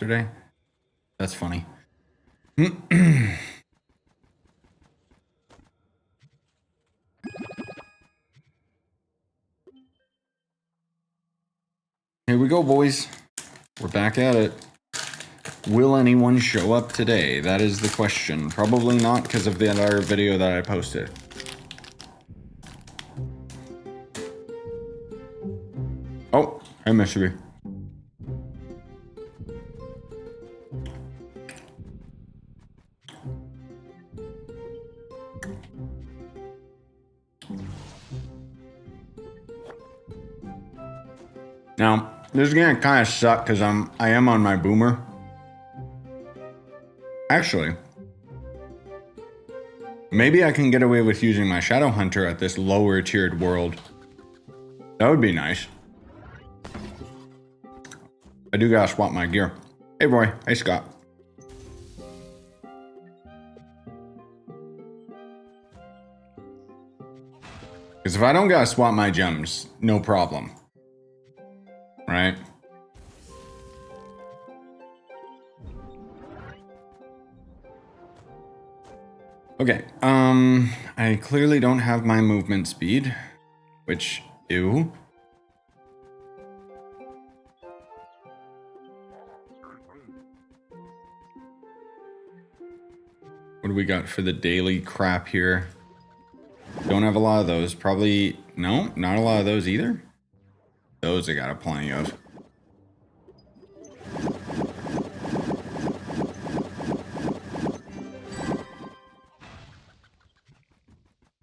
yesterday. That's funny. Here we go, boys. We're back at it. Will anyone show up today? That is the question. Probably not because of the other video that I posted. Oh, hi, Mystery. Now, this is gonna kind of suck because I am on my boomer. Actually, maybe I can get away with using my Shadow Hunter at this lower tiered world. That would be nice. I do gotta swap my gear. Hey, Roy. Hey, Scott. Because if I don't gotta swap my gems, no problem. Right? Okay, I clearly don't have my movement speed, which, ew. What do we got for the daily crap here? Don't have a lot of those. Probably, no, not a lot of those either. Those I got plenty of.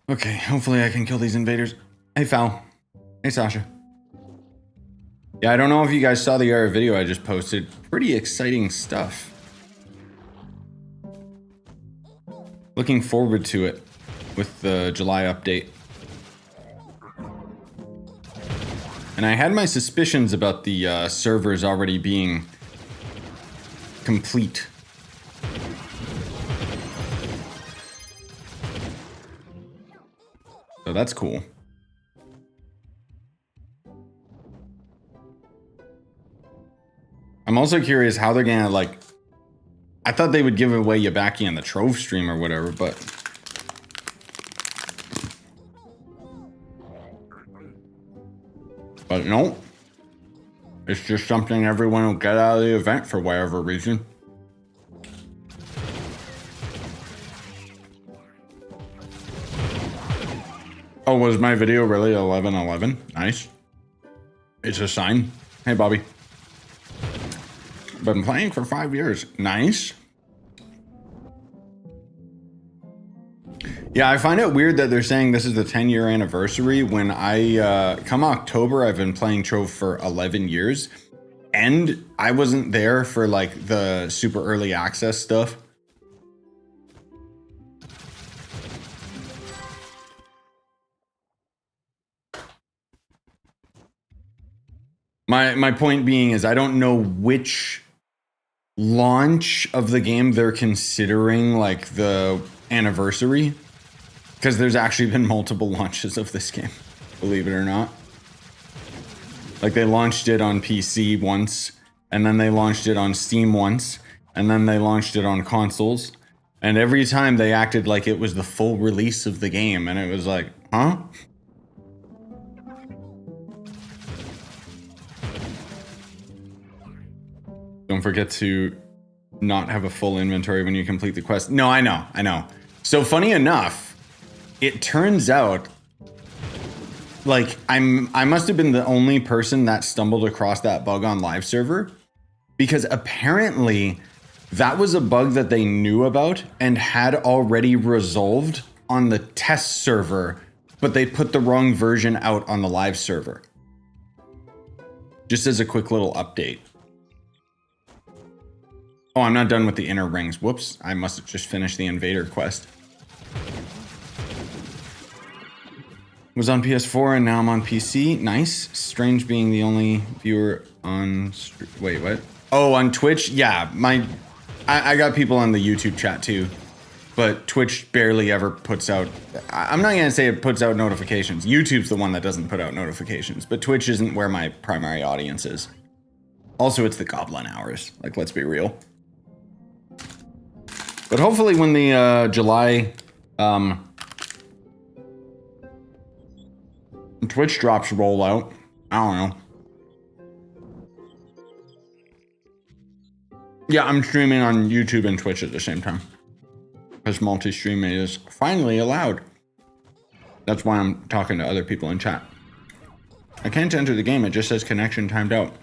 Okay, hopefully I can kill these invaders. Hey, Foul. Hey, Sasha. Yeah, I don't know if you guys saw the other video I just posted. Pretty exciting stuff. Looking forward to it with the July update. And I had my suspicions about the servers already being complete. So that's cool. I'm also curious how they're gonna, like, I thought they would give away Yabaki on the Trove stream or whatever, but no. It's just something everyone will get out of the event for whatever reason. Oh, was my video really 11:11? Nice. It's a sign. Hey, Bobby. Been playing for 5 years. Nice. Yeah, I find it weird that they're saying this is the 10-year anniversary when come October, I've been playing Trove for 11 years. And I wasn't there for, like, the super early access stuff. My point being is I don't know which launch of the game they're considering, like, the anniversary. Because there's actually been multiple launches of this game, believe it or not. Like, they launched it on PC once, and then they launched it on Steam once, and then they launched it on consoles. And every time they acted like it was the full release of the game, and it was like, huh? Don't forget to not have a full inventory when you complete the quest. No, I know. So funny enough, it turns out, like, I must have been the only person that stumbled across that bug on live server, because apparently that was a bug that they knew about and had already resolved on the test server, but they put the wrong version out on the live server. Just as a quick little update. Oh, I'm not done with the inner rings. Whoops, I must have just finished the invader quest. Was on PS4 and now I'm on PC. Nice. Strange being the only viewer on... Wait, what? Oh, on Twitch? Yeah, I got people on the YouTube chat too. But Twitch barely ever puts out... I'm not going to say it puts out notifications. YouTube's the one that doesn't put out notifications. But Twitch isn't where my primary audience is. Also, it's the Goblin hours. Like, let's be real. But hopefully when the July Twitch drops roll out, I don't know. Yeah, I'm streaming on YouTube and Twitch at the same time. Because multi-streaming is finally allowed. That's why I'm talking to other people in chat. I can't enter the game, it just says connection timed out.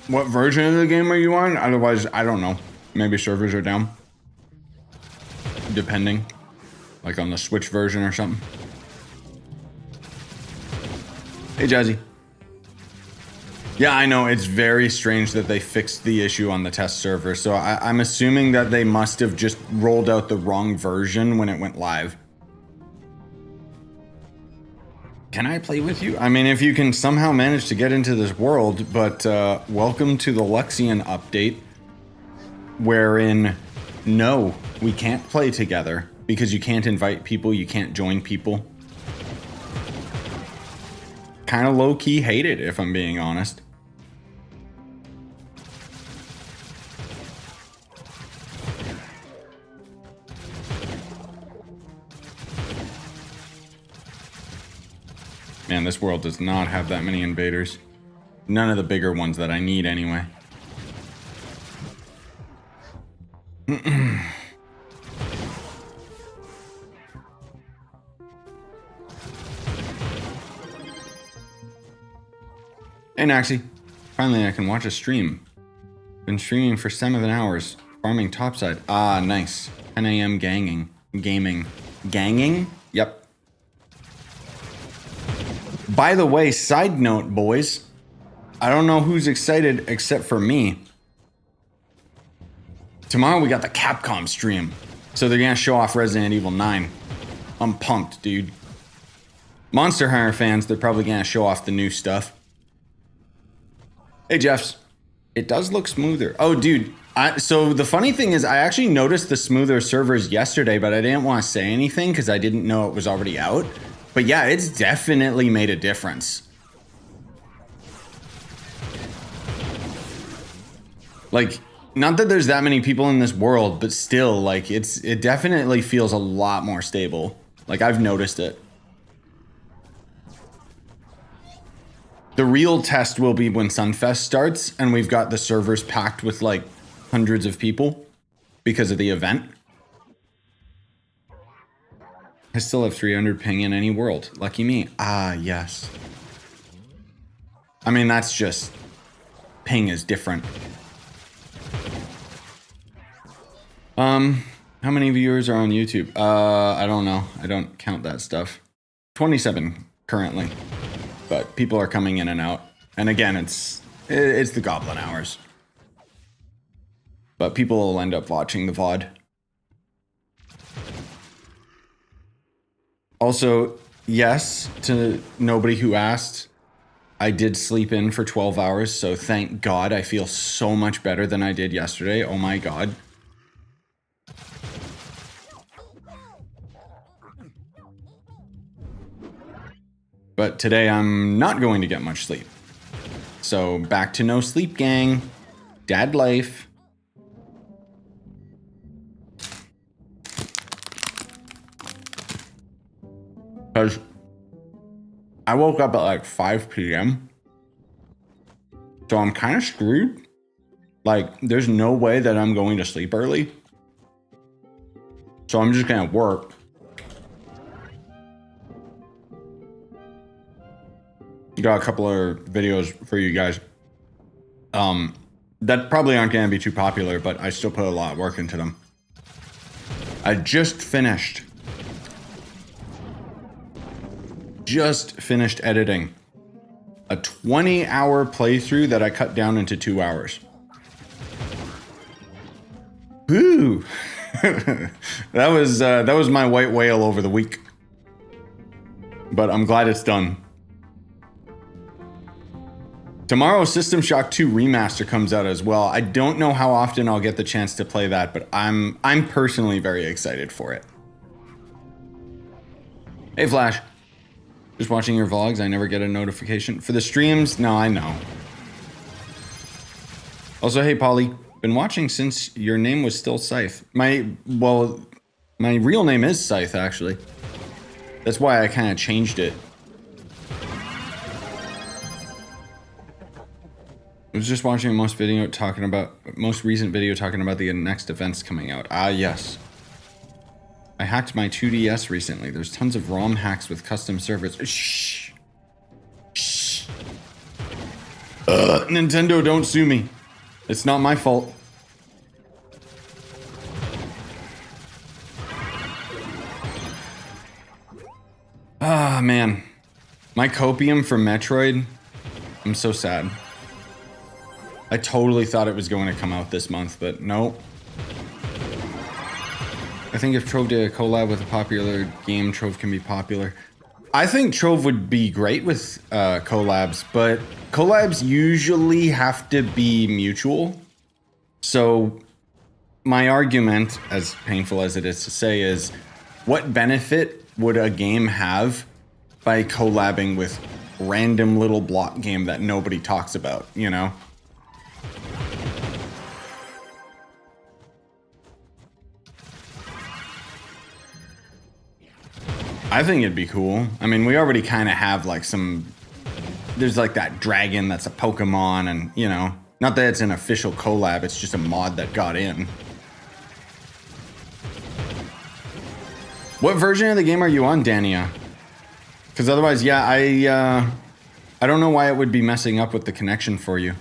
What version of the game are you on? Otherwise, I don't know. Maybe servers are down. Depending. Like on the Switch version or something. Hey, Jazzy. Yeah, I know. It's very strange that they fixed the issue on the test server. So I'm assuming that they must have just rolled out the wrong version when it went live. Can I play with you? I mean, if you can somehow manage to get into this world, but welcome to the Luxian update, wherein, no, we can't play together because you can't invite people, you can't join people. Kind of low-key hate it, if I'm being honest. Man, this world does not have that many invaders. None of the bigger ones that I need anyway. Hey Naxi, finally I can watch a stream. Been streaming for 7 hours, farming topside. Ah, nice. 10 a.m. gaming. Ganging? Yep. By the way, side note, boys. I don't know who's excited except for me. Tomorrow we got the Capcom stream. So they're gonna show off Resident Evil 9. I'm pumped, dude. Monster Hunter fans, they're probably gonna show off the new stuff. Hey, Jeffs. It does look smoother. Oh, dude. So the funny thing is, I actually noticed the smoother servers yesterday, but I didn't want to say anything because I didn't know it was already out. But yeah, it's definitely made a difference. Like, not that there's that many people in this world, but still, like, it definitely feels a lot more stable. Like, I've noticed it. The real test will be when Sunfest starts and we've got the servers packed with like hundreds of people because of the event. I still have 300 ping in any world. Lucky me. Ah, yes. I mean, that's just... Ping is different. How many viewers are on YouTube? I don't know. I don't count that stuff. 27 currently. But people are coming in and out. And again, it's the Goblin hours. But people will end up watching the VOD. Also, yes, to nobody who asked, I did sleep in for 12 hours, so thank God I feel so much better than I did yesterday. Oh my God. But today I'm not going to get much sleep. So back to no sleep, gang. Dad life. Because I woke up at like 5 p.m. So I'm kind of screwed. Like, there's no way that I'm going to sleep early. So I'm just gonna work. Got a couple of videos for you guys. That probably aren't gonna be too popular, but I still put a lot of work into them. I just finished editing a 20-hour playthrough that I cut down into 2 hours. Woo! that was my white whale over the week. But I'm glad it's done. Tomorrow, System Shock 2 Remaster comes out as well. I don't know how often I'll get the chance to play that, but I'm personally very excited for it. Hey, Flash. Just watching your vlogs, I never get a notification. For the streams, no, I know. Also, hey, Polly, been watching since your name was still Scythe. My real name is Scythe, actually. That's why I kind of changed it. I was just watching most recent video talking about the next events coming out. Ah, yes. I hacked my 2DS recently. There's tons of ROM hacks with custom servers. Shh. Shh. Nintendo, don't sue me. It's not my fault. Ah, man. My copium for Metroid. I'm so sad. I totally thought it was going to come out this month, but nope. I think if Trove did a collab with a popular game, Trove can be popular. I think Trove would be great with collabs, but collabs usually have to be mutual. So my argument, as painful as it is to say, is what benefit would a game have by collabing with random little block game that nobody talks about, you know? I think it'd be cool. I mean, we already kind of have like there's like that dragon that's a Pokemon, and you know, not that it's an official collab, it's just a mod that got in. What version of the game are you on, Dania? Because otherwise, yeah, I don't know why it would be messing up with the connection for you.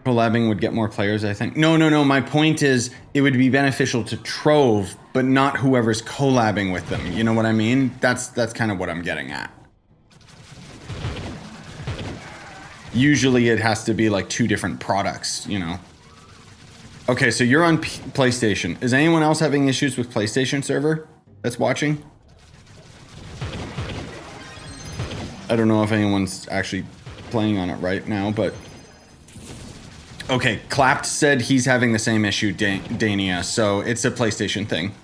Collabing would get more players, I think. No. My point is, it would be beneficial to Trove, but not whoever's collabing with them. You know what I mean? That's kind of what I'm getting at. Usually it has to be like two different products, you know. Okay, so you're on PlayStation. Is anyone else having issues with PlayStation server that's watching? I don't know if anyone's actually playing on it right now, but... Okay, Clapped said he's having the same issue, Dania, so it's a PlayStation thing.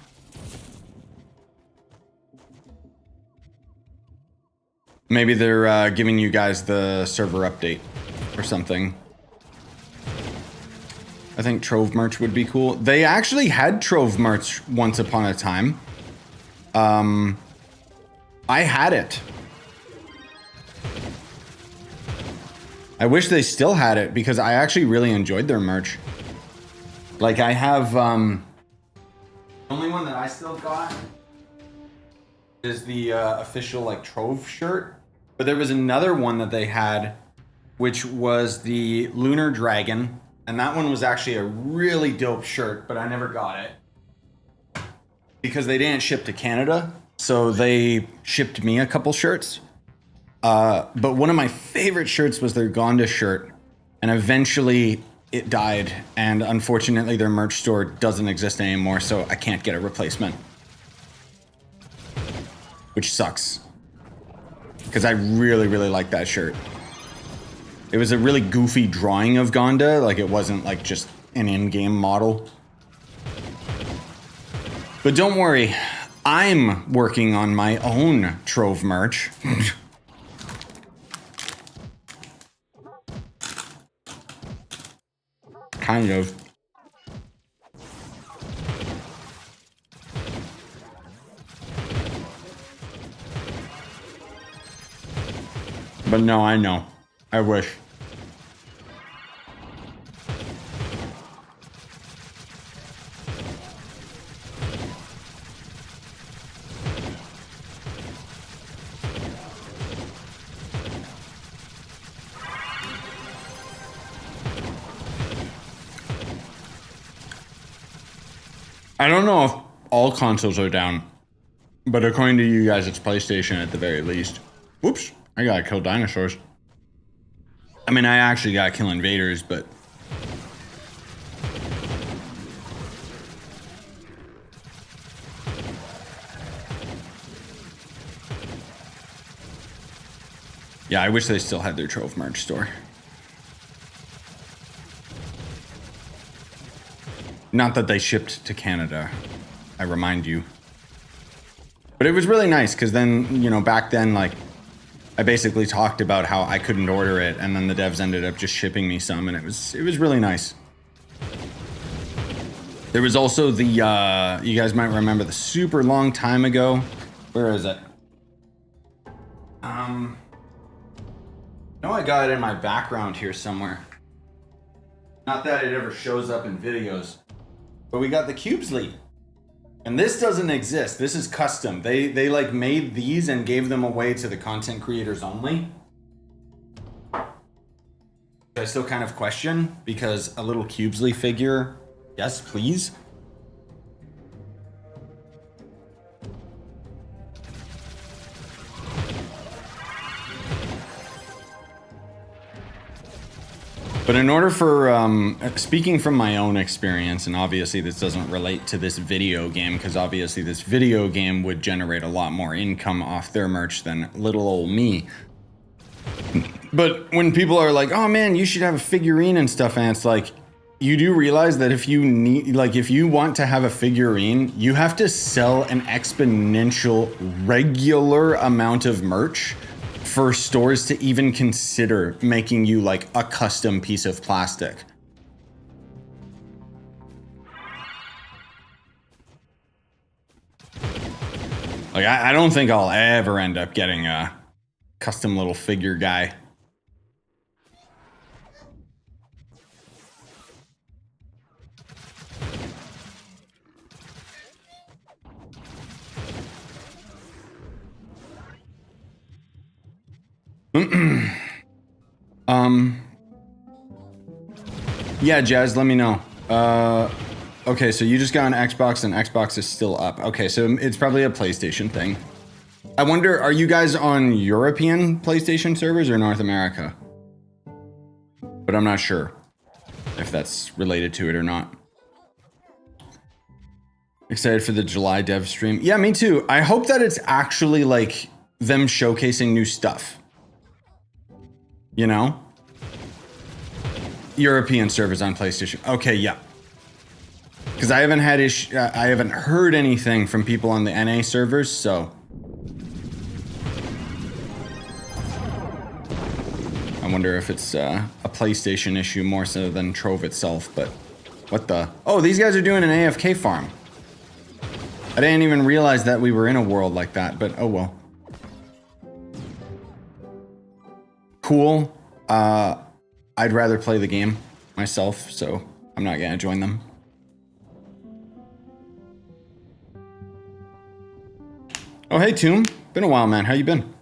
Maybe they're giving you guys the server update or something. I think Trove merch would be cool. They actually had Trove merch once upon a time. I had it. I wish they still had it because I actually really enjoyed their merch. Like I have, the only one that I still got is the official like Trove shirt. But there was another one that they had, which was the Lunar Dragon. And that one was actually a really dope shirt, but I never got it. Because they didn't ship to Canada. So they shipped me a couple shirts. But one of my favorite shirts was their Gonda shirt, and eventually it died, and unfortunately their merch store doesn't exist anymore, so I can't get a replacement. Which sucks. Because I really, really like that shirt. It was a really goofy drawing of Gonda, like it wasn't like just an in-game model. But don't worry, I'm working on my own Trove merch. Kind of. But no, I know. I wish. I don't know if all consoles are down, but according to you guys, it's PlayStation at the very least. Whoops, I gotta kill dinosaurs. I mean, I actually gotta kill invaders, but... Yeah, I wish they still had their Trove merch store. Not that they shipped to Canada. I remind you. But it was really nice because then, you know, back then, like, I basically talked about how I couldn't order it, and then the devs ended up just shipping me some, and it was really nice. There was also the, you guys might remember the super long time ago. Where is it? I know I got it in my background here somewhere. Not that it ever shows up in videos, but we got the Cubes League. And this doesn't exist. This is custom. They like made these and gave them away to the content creators only. I still kind of question because a little Cubesley figure, yes, please. But in order for, speaking from my own experience, and obviously this doesn't relate to this video game, because obviously this video game would generate a lot more income off their merch than little old me. But when people are like, oh man, you should have a figurine and stuff, and it's like, you do realize that if you need, like, if you want to have a figurine, you have to sell an exponential, regular amount of merch for stores to even consider making you like a custom piece of plastic. Like, I don't think I'll ever end up getting a custom little figure guy. Yeah, Jazz, let me know. Okay, so you just got an Xbox and Xbox is still up. Okay, so it's probably a PlayStation thing. I wonder, are you guys on European PlayStation servers or North America? But I'm not sure if that's related to it or not. Excited for the July dev stream. Yeah, me too. I hope that it's actually like them showcasing new stuff. You know? European servers on PlayStation. Okay, yeah. Because I haven't had I haven't heard anything from people on the NA servers, so I wonder if it's a PlayStation issue more so than Trove itself. But what the? Oh, these guys are doing an AFK farm. I didn't even realize that we were in a world like that, but oh well. Cool. I'd rather play the game myself, so I'm not gonna join them. Oh, hey, Tomb. Been a while, man. How you been?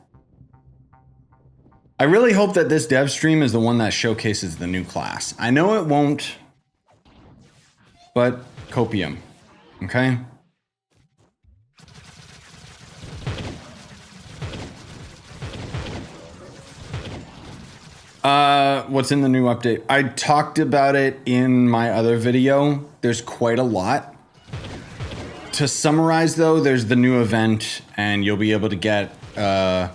I really hope that this dev stream is the one that showcases the new class. I know it won't, but copium, okay? What's in the new update? I talked about it in my other video. There's quite a lot. To summarize though, there's the new event and you'll be able to get a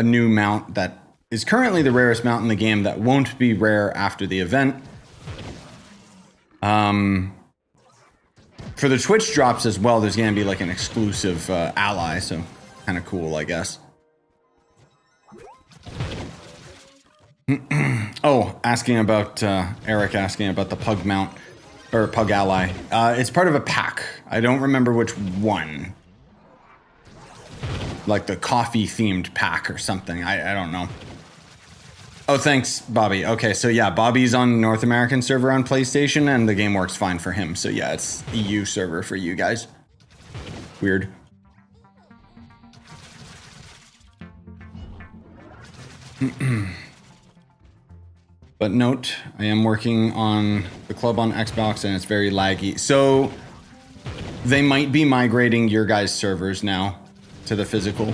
new mount that is currently the rarest mount in the game that won't be rare after the event. For the Twitch drops as well, there's gonna be like an exclusive ally, so kind of cool, I guess. Oh, asking about, Eric asking about the pug mount, or pug ally. It's part of a pack. I don't remember which one. Like the coffee themed pack or something. I don't know. Oh, thanks, Bobby. Okay, so yeah, Bobby's on North American server on PlayStation and the game works fine for him. So yeah, it's EU server for you guys. Weird. But note, I am working on the club on Xbox and it's very laggy. So they might be migrating your guys' servers now to the physical.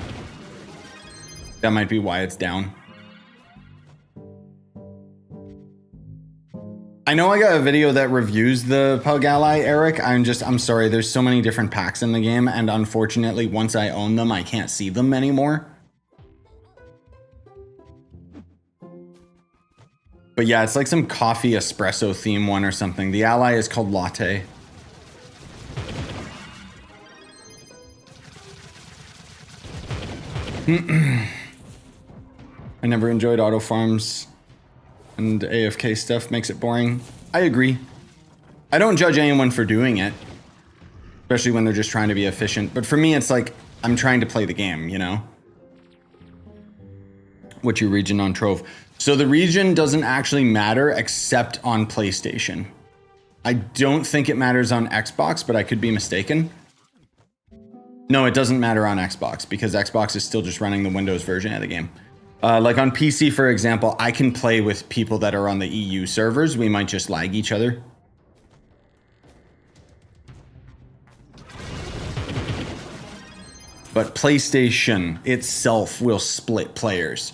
That might be why it's down. I know I got a video that reviews the Pug Ally, Eric. I'm sorry, there's so many different packs in the game and unfortunately once I own them, I can't see them anymore. But yeah, it's like some coffee espresso theme one or something. The ally is called Latte. I never enjoyed auto farms, and AFK stuff makes it boring. I agree. I don't judge anyone for doing it, especially when they're just trying to be efficient. But for me, it's like I'm trying to play the game, you know? What's your region on Trove? So the region doesn't actually matter except on PlayStation. I don't think it matters on Xbox, but I could be mistaken. No, it doesn't matter on Xbox because Xbox is still just running the Windows version of the game. Like on PC, for example, I can play with people that are on the EU servers. We might just lag each other. But PlayStation itself will split players.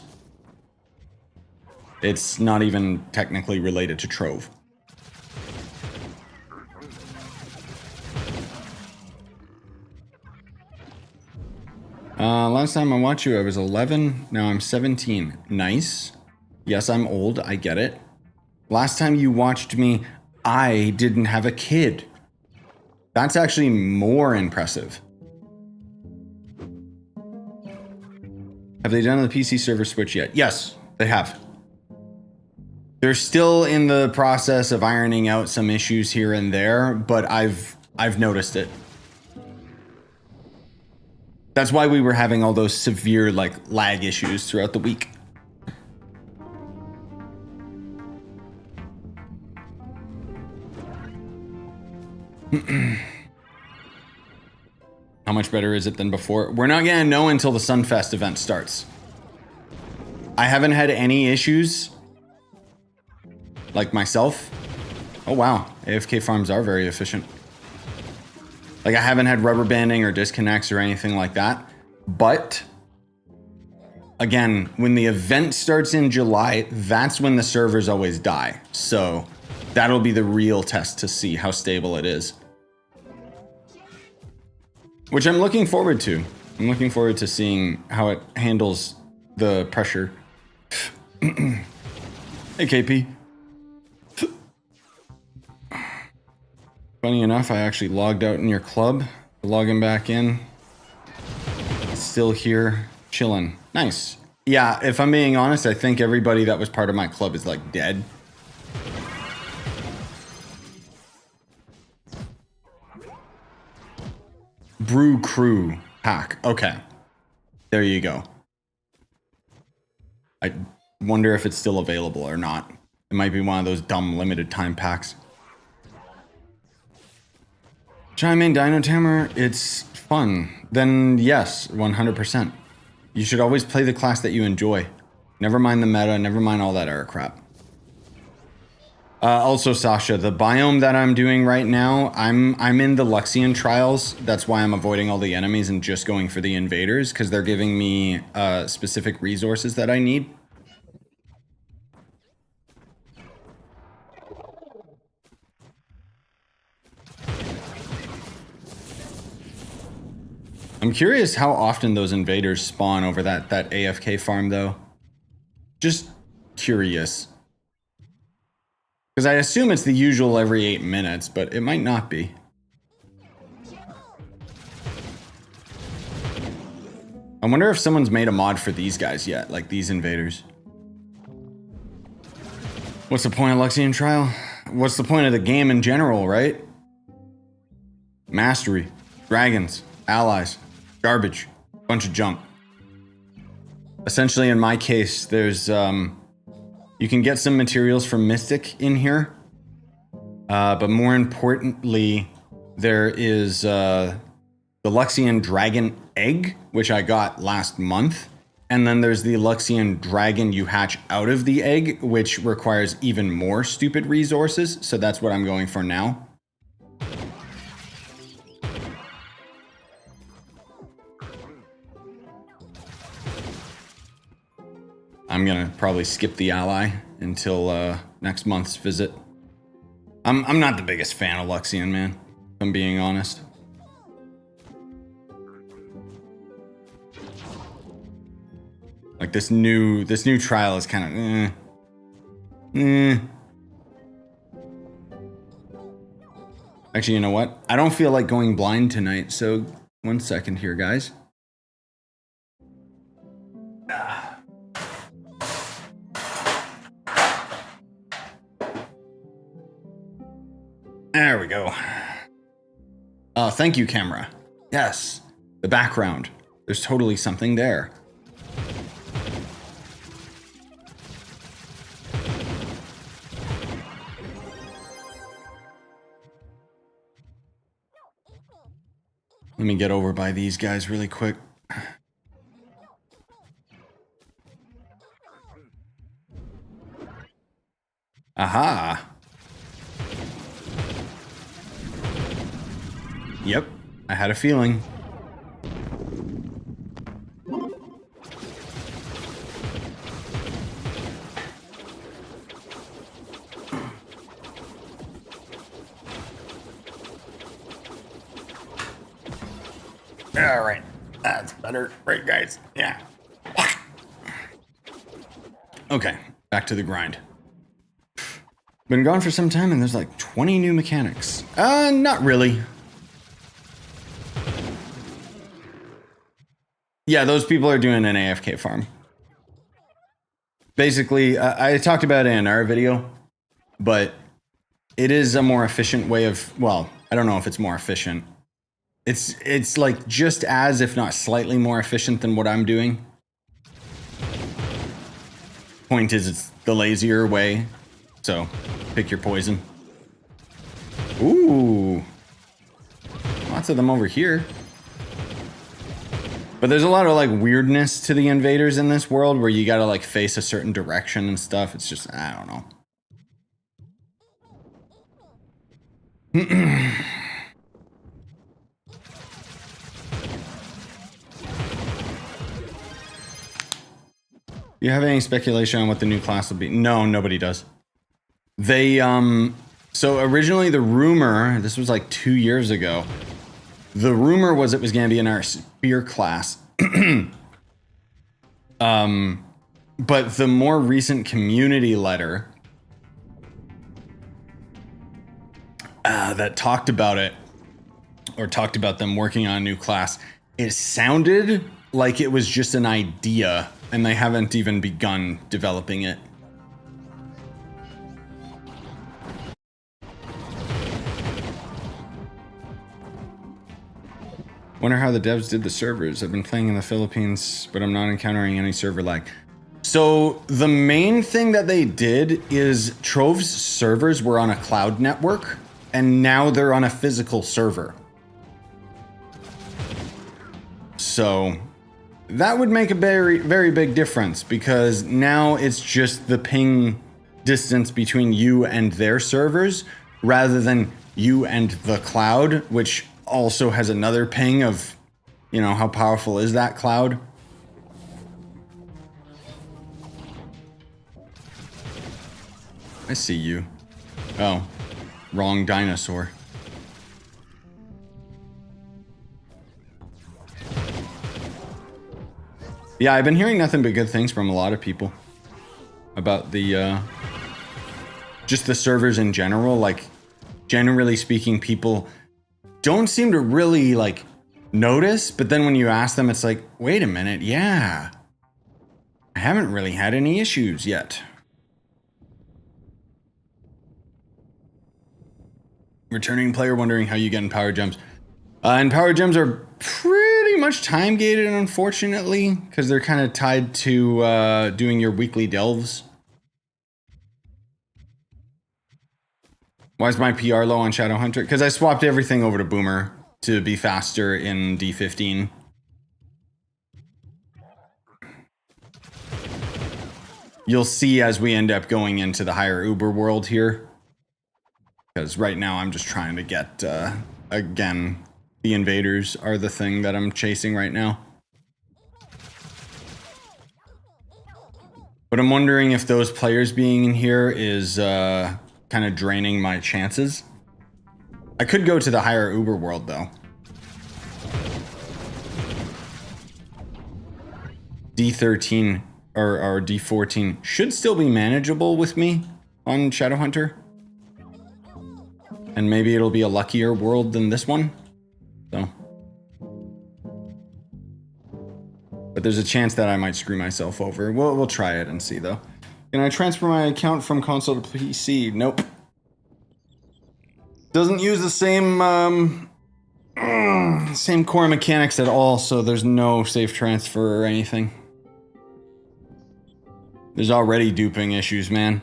It's not even technically related to Trove. Last time I watched you, I was 11. Now I'm 17. Nice. Yes, I'm old. I get it. Last time you watched me, I didn't have a kid. That's actually more impressive. Have they done the PC server switch yet? Yes, they have. They're still in the process of ironing out some issues here and there, but I've noticed it. That's why we were having all those severe like lag issues throughout the week. How much better is it than before? We're not gonna know until the Sunfest event starts. I haven't had any issues, like myself. Oh wow, AFK farms are very efficient. Like I haven't had rubber banding or disconnects or anything like that. But again, when the event starts in July, that's when the servers always die. So that'll be the real test to see how stable it is. Which I'm looking forward to. I'm looking forward to seeing how it handles the pressure. Hey, KP. Funny enough, I actually logged out in your club. Logging back in. Still here, chilling. Nice. Yeah, if I'm being honest, I think everybody that was part of my club is like dead. Brew Crew hack. Okay. There you go. I wonder if it's still available or not. It might be one of those dumb limited time packs. Chime in, Dino Tamer. It's fun. Then yes, 100%. You should always play the class that you enjoy. Never mind the meta, never mind all that other crap. Also, Sasha, the biome that I'm doing right now, I'm in the Luxian Trials. That's why I'm avoiding all the enemies and just going for the Invaders, because they're giving me specific resources that I need. I'm curious how often those invaders spawn over that AFK farm, though. Just curious. Because I assume it's the usual every 8 minutes, but it might not be. I wonder if someone's made a mod for these guys yet, like these invaders. What's the point of Luxian Trial? What's the point of the game in general, right? Mastery, dragons, allies. Garbage. Bunch of junk. Essentially, in my case, there's, you can get some materials from Mystic in here. But more importantly, there is the Luxian Dragon Egg, which I got last month. And then there's the Luxian Dragon you hatch out of the egg, which requires even more stupid resources. So that's what I'm going for now. I'm gonna probably skip the ally until next month's visit. I'm not the biggest fan of Luxian, man, if I'm being honest. Like this new trial is kind of Actually, you know what? I don't feel like going blind tonight, so 1 second here, guys. There we go. Oh, thank you, camera. Yes, the background. There's totally something there. Let me get over by these guys really quick. Aha. Yep, I had a feeling. All right, that's better, right, guys? Yeah. Okay, back to the grind. Been gone for some time and there's like 20 new mechanics. Not really. Yeah, those people are doing an AFK farm. Basically, I talked about it in our video, but it is a more efficient way of, well, I don't know if it's more efficient. It's like just as, if not slightly more efficient than what I'm doing. Point is, it's the lazier way. So, pick your poison. Ooh. Lots of them over here. But there's a lot of like weirdness to the invaders in this world where you gotta like face a certain direction and stuff. It's just, I don't know. You have any speculation on what the new class will be? No, nobody does. They, so originally the rumor, this was like 2 years ago, the rumor was it was going to be in our spear class. But the more recent community letter that talked about it, or talked about them working on a new class, it sounded like it was just an idea and they haven't even begun developing it. Wonder how the devs did the servers. I've been playing in the Philippines, but I'm not encountering any server lag. So the main thing that they did is Trove's servers were on a cloud network, and now they're on a physical server. So that would make a very, very big difference, because now it's just the ping distance between you and their servers rather than you and the cloud, which also has another ping of, you know, how powerful is that cloud? I see you. Oh, wrong dinosaur. Yeah, I've been hearing nothing but good things from a lot of people about the, just the servers in general. Like, generally speaking, people don't seem to really, like, notice, but then when you ask them, it's like, wait a minute, yeah. I haven't really had any issues yet. Returning player wondering how you get in power gems. And power gems are pretty much time gated, unfortunately, because they're kind of tied to doing your weekly delves. Why is my PR low on Shadowhunter? Because I swapped everything over to Boomer to be faster in D15. You'll see as we end up going into the higher Uber world here. Because right now I'm just trying to get, again, the invaders are the thing that I'm chasing right now. But I'm wondering if those players being in here is kind of draining my chances. I could go to the higher Uber world though. D13 or D14 should still be manageable with me on Shadowhunter. And maybe it'll be a luckier world than this one. So. But there's a chance that I might screw myself over. We'll try it and see, though. Can I transfer my account from console to PC? Nope. Doesn't use the same core mechanics at all, so there's no safe transfer or anything. There's already duping issues, man.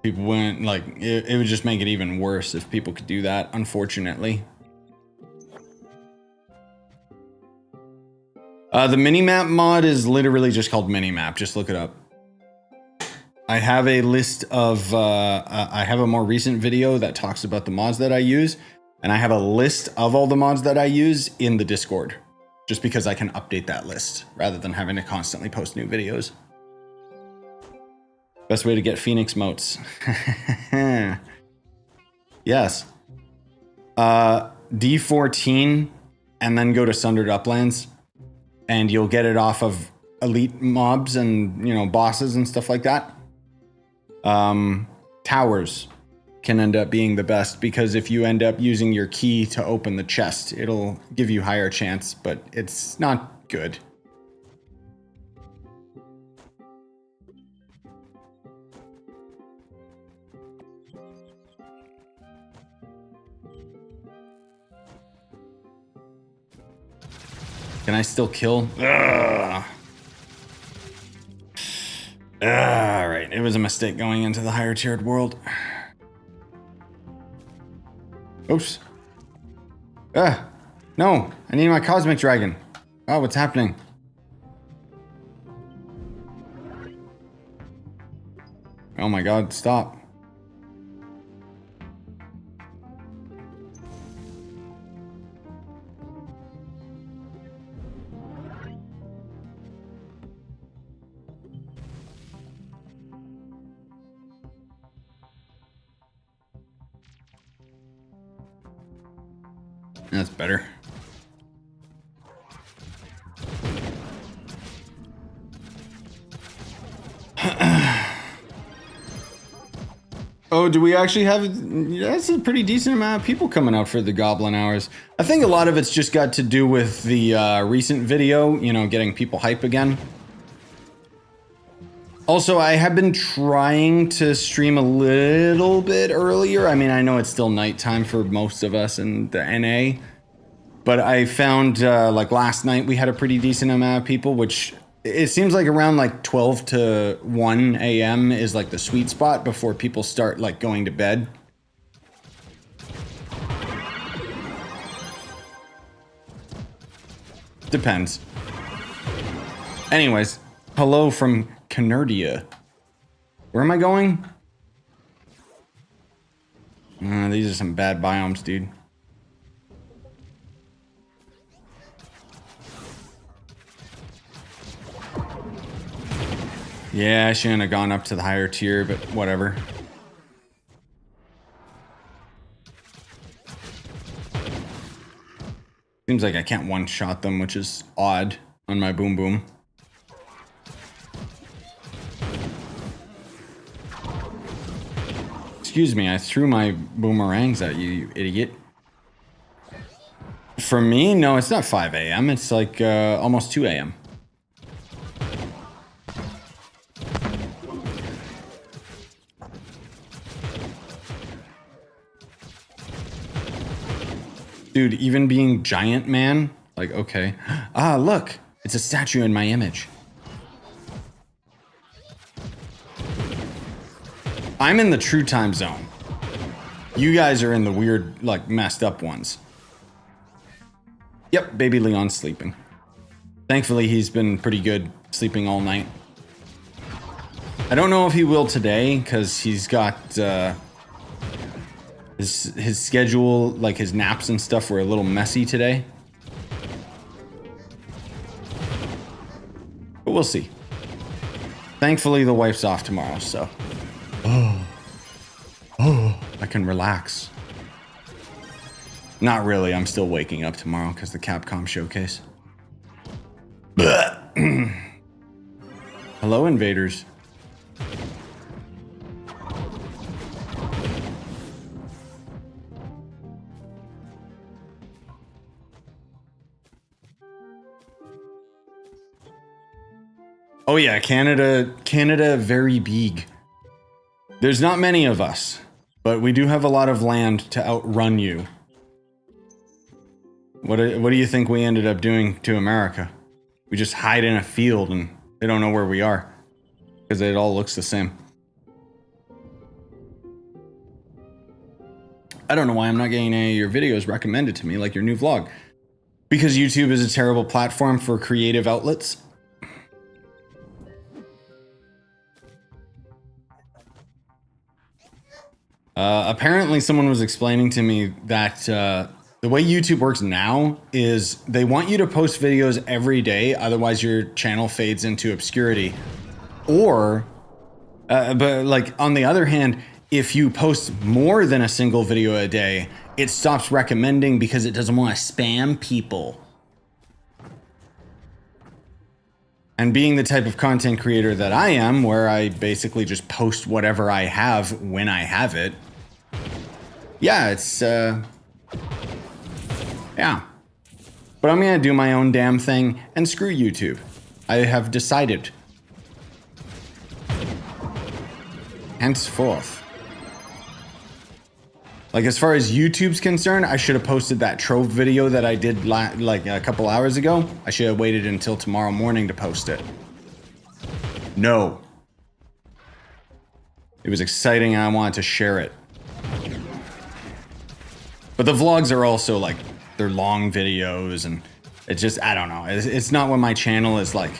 People wouldn't, like, it would just make it even worse if people could do that, unfortunately. The Minimap mod is literally just called Minimap. Just look it up. I have a list of, I have a more recent video that talks about the mods that I use, and I have a list of all the mods that I use in the Discord, just because I can update that list rather than having to constantly post new videos. Best way to get Phoenix motes. Yes. D14 and then go to Sundered Uplands and you'll get it off of elite mobs and, you know, bosses and stuff like that. Towers can end up being the best because if you end up using your key to open the chest, it'll give you higher chance, but it's not good. Can I still kill? Ugh. Alright, it was a mistake going into the higher tiered world. Oops. No, I need my cosmic dragon. Oh, what's happening? Oh my god, stop. That's better. Oh, do we actually have... That's a pretty decent amount of people coming out for the Goblin hours. I think a lot of it's just got to do with the recent video, you know, getting people hype again. Also, I have been trying to stream a little bit earlier. I mean, I know it's still nighttime for most of us in the NA. But I found, like last night, we had a pretty decent amount of people, which it seems like around like 12 to 1 a.m. is like the sweet spot before people start like going to bed. Depends. Anyways, hello from Canardia. Where am I going? These are some bad biomes, dude. Yeah, I shouldn't have gone up to the higher tier, but whatever. Seems like I can't one-shot them, which is odd on my boom boom. Excuse me, I threw my boomerangs at you, you idiot. For me, no, it's not 5 a.m. It's like almost 2 a.m. Dude, even being giant man, like, okay. Ah, look, it's a statue in my image. I'm in the true time zone. You guys are in the weird, like, messed up ones. Yep, baby Leon's sleeping. Thankfully, he's been pretty good sleeping all night. I don't know if he will today, because he's got, his schedule, like his naps and stuff, were a little messy today. But we'll see. Thankfully, the wife's off tomorrow, so... Oh, I can relax. Not really, I'm still waking up tomorrow because the Capcom showcase. Hello, Invaders. Oh yeah, Canada, very big. There's not many of us, but we do have a lot of land to outrun you. What do you think we ended up doing to America? We just hide in a field and they don't know where we are because it all looks the same. I don't know why I'm not getting any of your videos recommended to me, like your new vlog. Because YouTube is a terrible platform for creative outlets. Apparently someone was explaining to me that the way YouTube works now is they want you to post videos every day, otherwise your channel fades into obscurity. Or, but like on the other hand, if you post more than a single video a day, it stops recommending because it doesn't want to spam people. And being the type of content creator that I am, where I basically just post whatever I have when I have it. Yeah, it's, yeah. But I'm gonna do my own damn thing and screw YouTube. I have decided. Henceforth. Like, as far as YouTube's concerned, I should have posted that Trove video that I did like a couple hours ago. I should have waited until tomorrow morning to post it. No. It was exciting and I wanted to share it. But the vlogs are also like, they're long videos and it's just, I don't know. It's not what my channel is like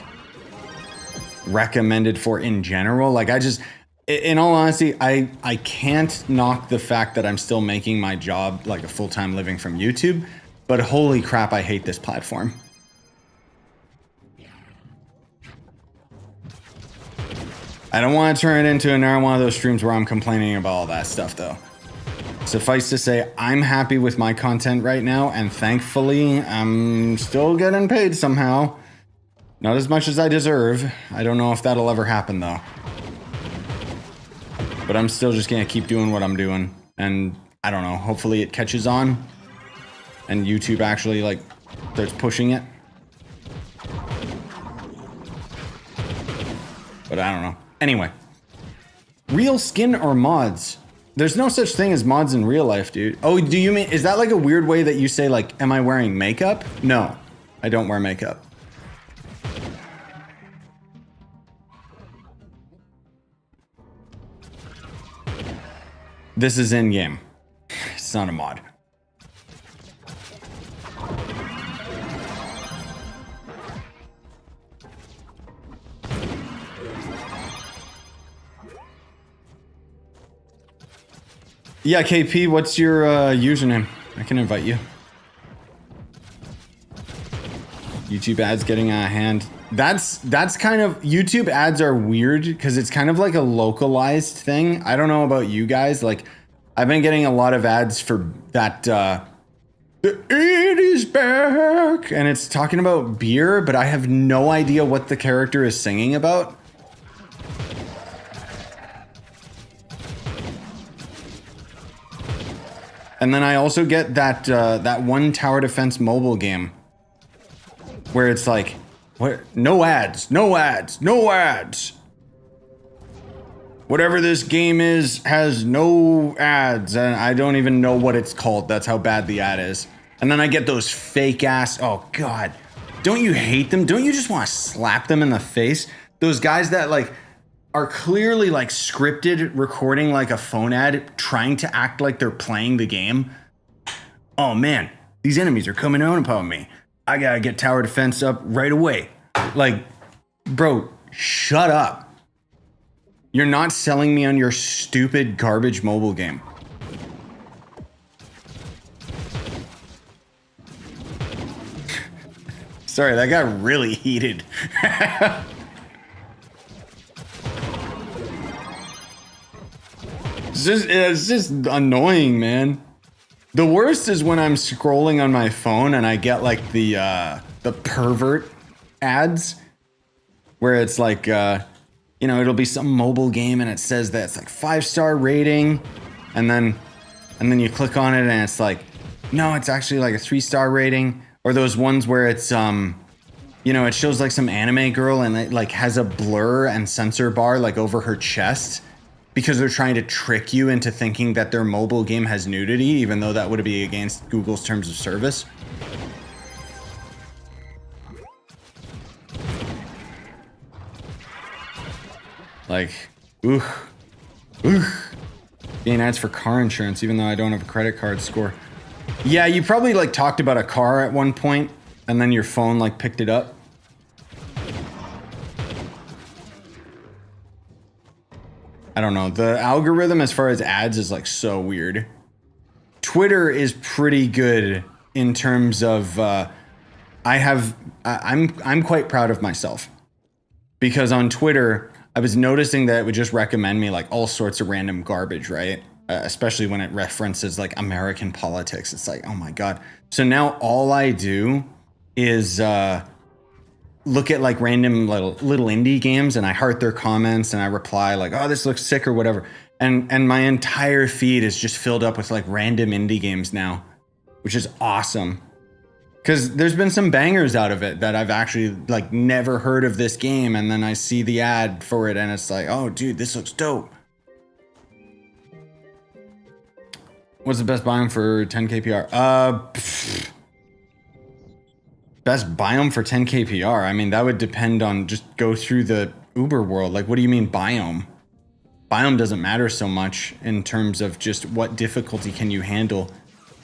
recommended for in general. Like I just... In all honesty, I can't knock the fact that I'm still making my job like a full-time living from YouTube, but holy crap, I hate this platform. I don't want to turn it into another one of those streams where I'm complaining about all that stuff though. Suffice to say, I'm happy with my content right now, and thankfully, I'm still getting paid somehow. Not as much as I deserve. I don't know if that'll ever happen though. But I'm still just gonna keep doing what I'm doing. And I don't know, hopefully it catches on. And YouTube actually like starts pushing it. But I don't know. Anyway. Real skin or mods? There's no such thing as mods in real life, dude. Oh, do you mean, is that like a weird way that you say like, am I wearing makeup? No, I don't wear makeup. This is in-game. It's not a mod. Yeah, KP, what's your username? I can invite you. YouTube ads getting out of hand. That's kind of, YouTube ads are weird because it's kind of like a localized thing. I don't know about you guys. Like, I've been getting a lot of ads for that, it is back, and it's talking about beer, but I have no idea what the character is singing about. And then I also get that, that one tower defense mobile game where it's like, what? No ads, no ads, no ads. Whatever this game is has no ads, and I don't even know what it's called. That's how bad the ad is. And then I get those fake ass, oh God. Don't you hate them? Don't you just want to slap them in the face? Those guys that like are clearly like scripted recording like a phone ad, trying to act like they're playing the game. Oh man, these enemies are coming out upon me. I gotta get tower defense up right away. Like, bro, shut up. You're not selling me on your stupid garbage mobile game. Sorry, that got really heated. It's just annoying, man. The worst is when I'm scrolling on my phone and I get like the pervert ads where it's like, you know, it'll be some mobile game and it says that it's like 5-star rating, and then you click on it and it's like, no, it's actually like a 3-star rating. Or those ones where it's You know, it shows like some anime girl and it like has a blur and sensor bar like over her chest because they're trying to trick you into thinking that their mobile game has nudity, even though that would be against Google's terms of service. Like, ooh. Getting ads for car insurance, even though I don't have a credit card score. Yeah, you probably like talked about a car at one point, and then your phone like picked it up. I don't know. The algorithm as far as ads is like so weird. Twitter is pretty good in terms of I'm quite proud of myself because on Twitter I was noticing that it would just recommend me like all sorts of random garbage, right? Especially when it references like American politics. It's like, oh my God. So now all I do is look at like random little indie games and I heart their comments and I reply like, oh, this looks sick or whatever. And my entire feed is just filled up with like random indie games now, which is awesome. Because there's been some bangers out of it that I've actually like never heard of this game, and then I see the ad for it and it's like, oh dude, this looks dope. What's the best biome for 10 kpr? Best biome for 10 kpr? I mean, that would depend on, just go through the Uber world. Like, what do you mean biome? Biome doesn't matter so much in terms of just what difficulty can you handle.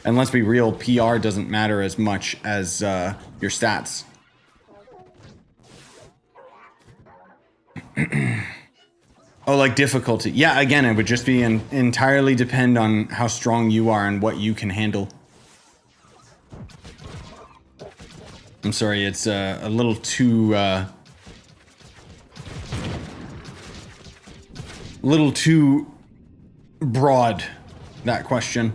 And let's be real, PR doesn't matter as much as your stats. Oh, like difficulty. Yeah, again, it would just be entirely depend on how strong you are and what you can handle. I'm sorry, it's a little too broad, that question.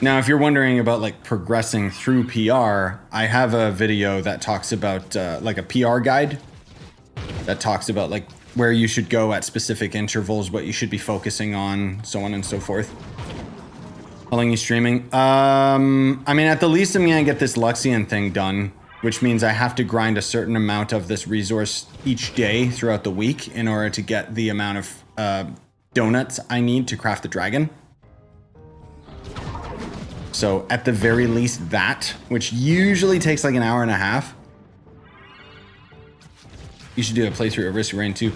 Now, if you're wondering about like progressing through PR, I have a video that talks about like a PR guide that talks about like where you should go at specific intervals, what you should be focusing on, so on and so forth. How long are you streaming? I mean, at the least I'm gonna get this Luxian thing done, which means I have to grind a certain amount of this resource each day throughout the week in order to get the amount of donuts I need to craft the dragon. So at the very least that, which usually takes like an hour and a half. You should do a playthrough of Risk of Rain 2.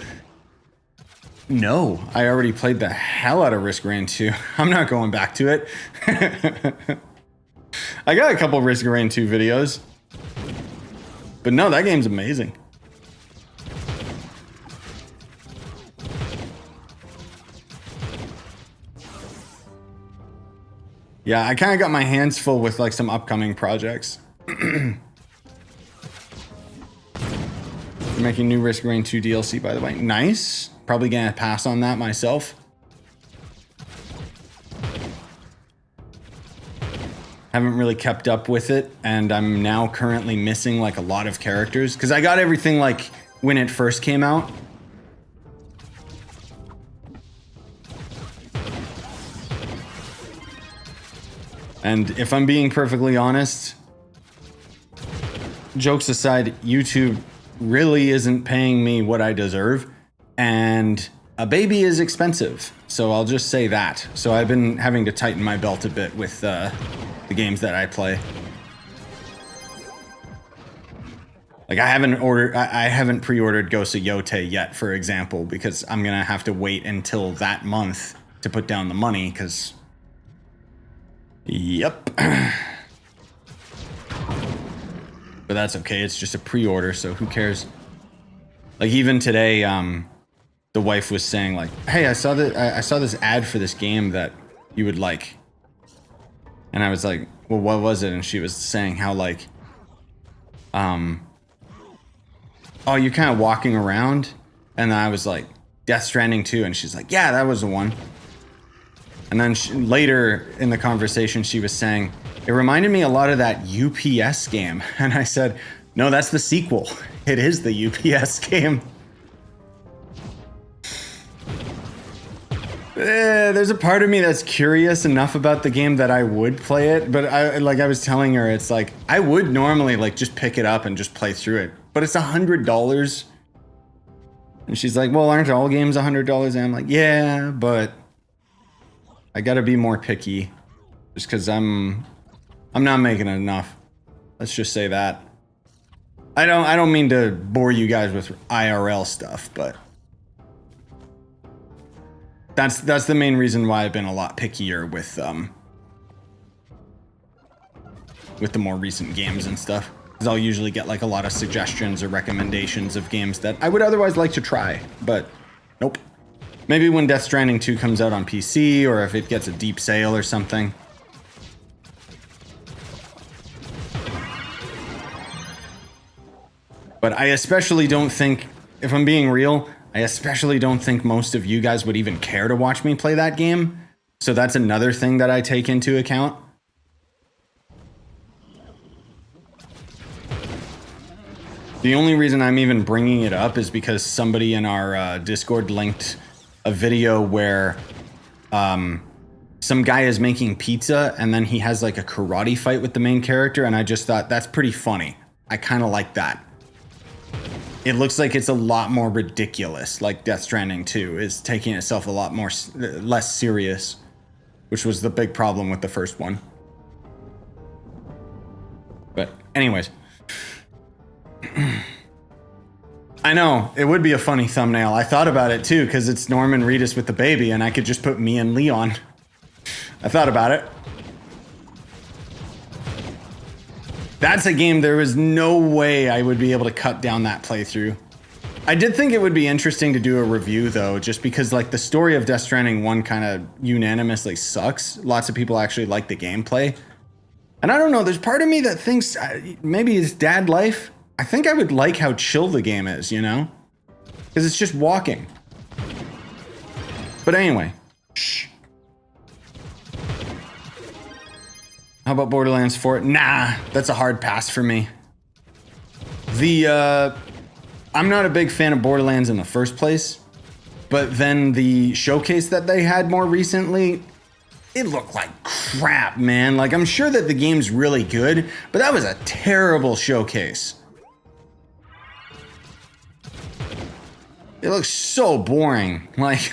No, I already played the hell out of Risk of Rain 2. I'm not going back to it. I got a couple Risk of Rain 2 videos. But no, that game's amazing. Yeah, I kind of got my hands full with like some upcoming projects. Making new Risk of Rain 2 DLC, by the way. Nice. Probably gonna pass on that myself. Haven't really kept up with it, and I'm now currently missing like a lot of characters because I got everything like when it first came out. And if I'm being perfectly honest, jokes aside, YouTube really isn't paying me what I deserve, and a baby is expensive, so I'll just say that. So I've been having to tighten my belt a bit with the games that I play. Like I haven't pre-ordered Ghost of Yote yet, for example, because I'm gonna have to wait until that month to put down the money, because yep. But that's okay, it's just a pre-order, so who cares? Like even today, the wife was saying like, hey, I saw this ad for this game that you would like. And I was like, well, what was it? And she was saying how like, oh, you're kind of walking around? And then I was like, Death Stranding 2, and she's like, yeah, that was the one. And then later in the conversation, she was saying, it reminded me a lot of that UPS game. And I said, no, that's the sequel. It is the UPS game. There's a part of me that's curious enough about the game that I would play it, but I was telling her, it's like I would normally like just pick it up and just play through it, but it's $100. And she's like, well, aren't all games $100? And I'm like, yeah, but I gotta be more picky just because I'm not making enough. Let's just say that. I don't mean to bore you guys with IRL stuff, but that's the main reason why I've been a lot pickier with the more recent games and stuff. Because I'll usually get like a lot of suggestions or recommendations of games that I would otherwise like to try, but nope. Maybe when Death Stranding 2 comes out on PC, or if it gets a deep sale or something. But I especially don't think, if I'm being real, I especially don't think most of you guys would even care to watch me play that game. So that's another thing that I take into account. The only reason I'm even bringing it up is because somebody in our Discord linked a video where some guy is making pizza and then he has like a karate fight with the main character, and I just thought that's pretty funny. I kind of like that. It looks like it's a lot more ridiculous, like Death Stranding 2 is taking itself a lot more less serious, which was the big problem with the first one. But anyways, I know it would be a funny thumbnail. I thought about it too, because it's Norman Reedus with the baby, and I could just put me and Leon. I thought about it. That's a game there was no way I would be able to cut down that playthrough. I did think it would be interesting to do a review though, just because like the story of Death Stranding 1 kind of unanimously sucks. Lots of people actually like the gameplay. And I don't know, there's part of me that thinks maybe it's dad life. I think I would like how chill the game is, you know? Because it's just walking. But anyway, shh. How about Borderlands 4? Nah, that's a hard pass for me. I'm not a big fan of Borderlands in the first place, but then the showcase that they had more recently, it looked like crap, man. Like, I'm sure that the game's really good, but that was a terrible showcase. It looks so boring. Like,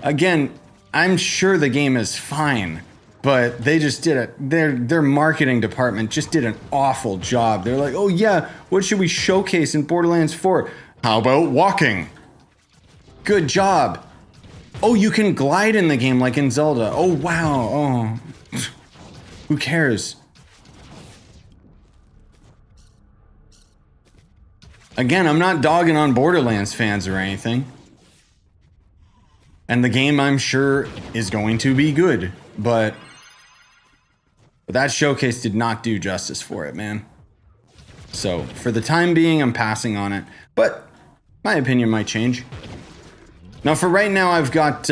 again, I'm sure the game is fine, but they just did it. Their marketing department just did an awful job. They're like, oh yeah, what should we showcase in Borderlands 4? How about walking? Good job. Oh, you can glide in the game like in Zelda. Oh wow. Oh, who cares? Again, I'm not dogging on Borderlands fans or anything. And the game, I'm sure, is going to be good, but that showcase did not do justice for it, man. So, for the time being, I'm passing on it, but my opinion might change. Now, for right now, I've got,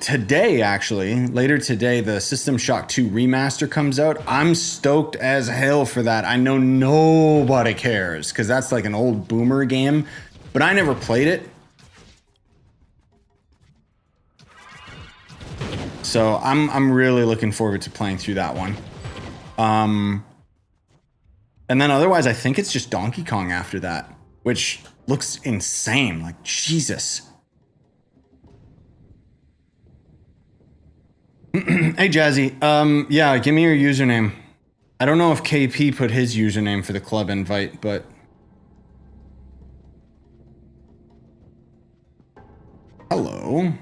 today, actually, later today, the System Shock 2 remaster comes out. I'm stoked as hell for that. I know nobody cares, because that's like an old boomer game, but I never played it. So I'm really looking forward to playing through that one. And then otherwise, I think it's just Donkey Kong after that, which looks insane. Like, Jesus. Hey, Jazzy. Yeah, give me your username. I don't know if KP put his username for the club invite, but... Hello.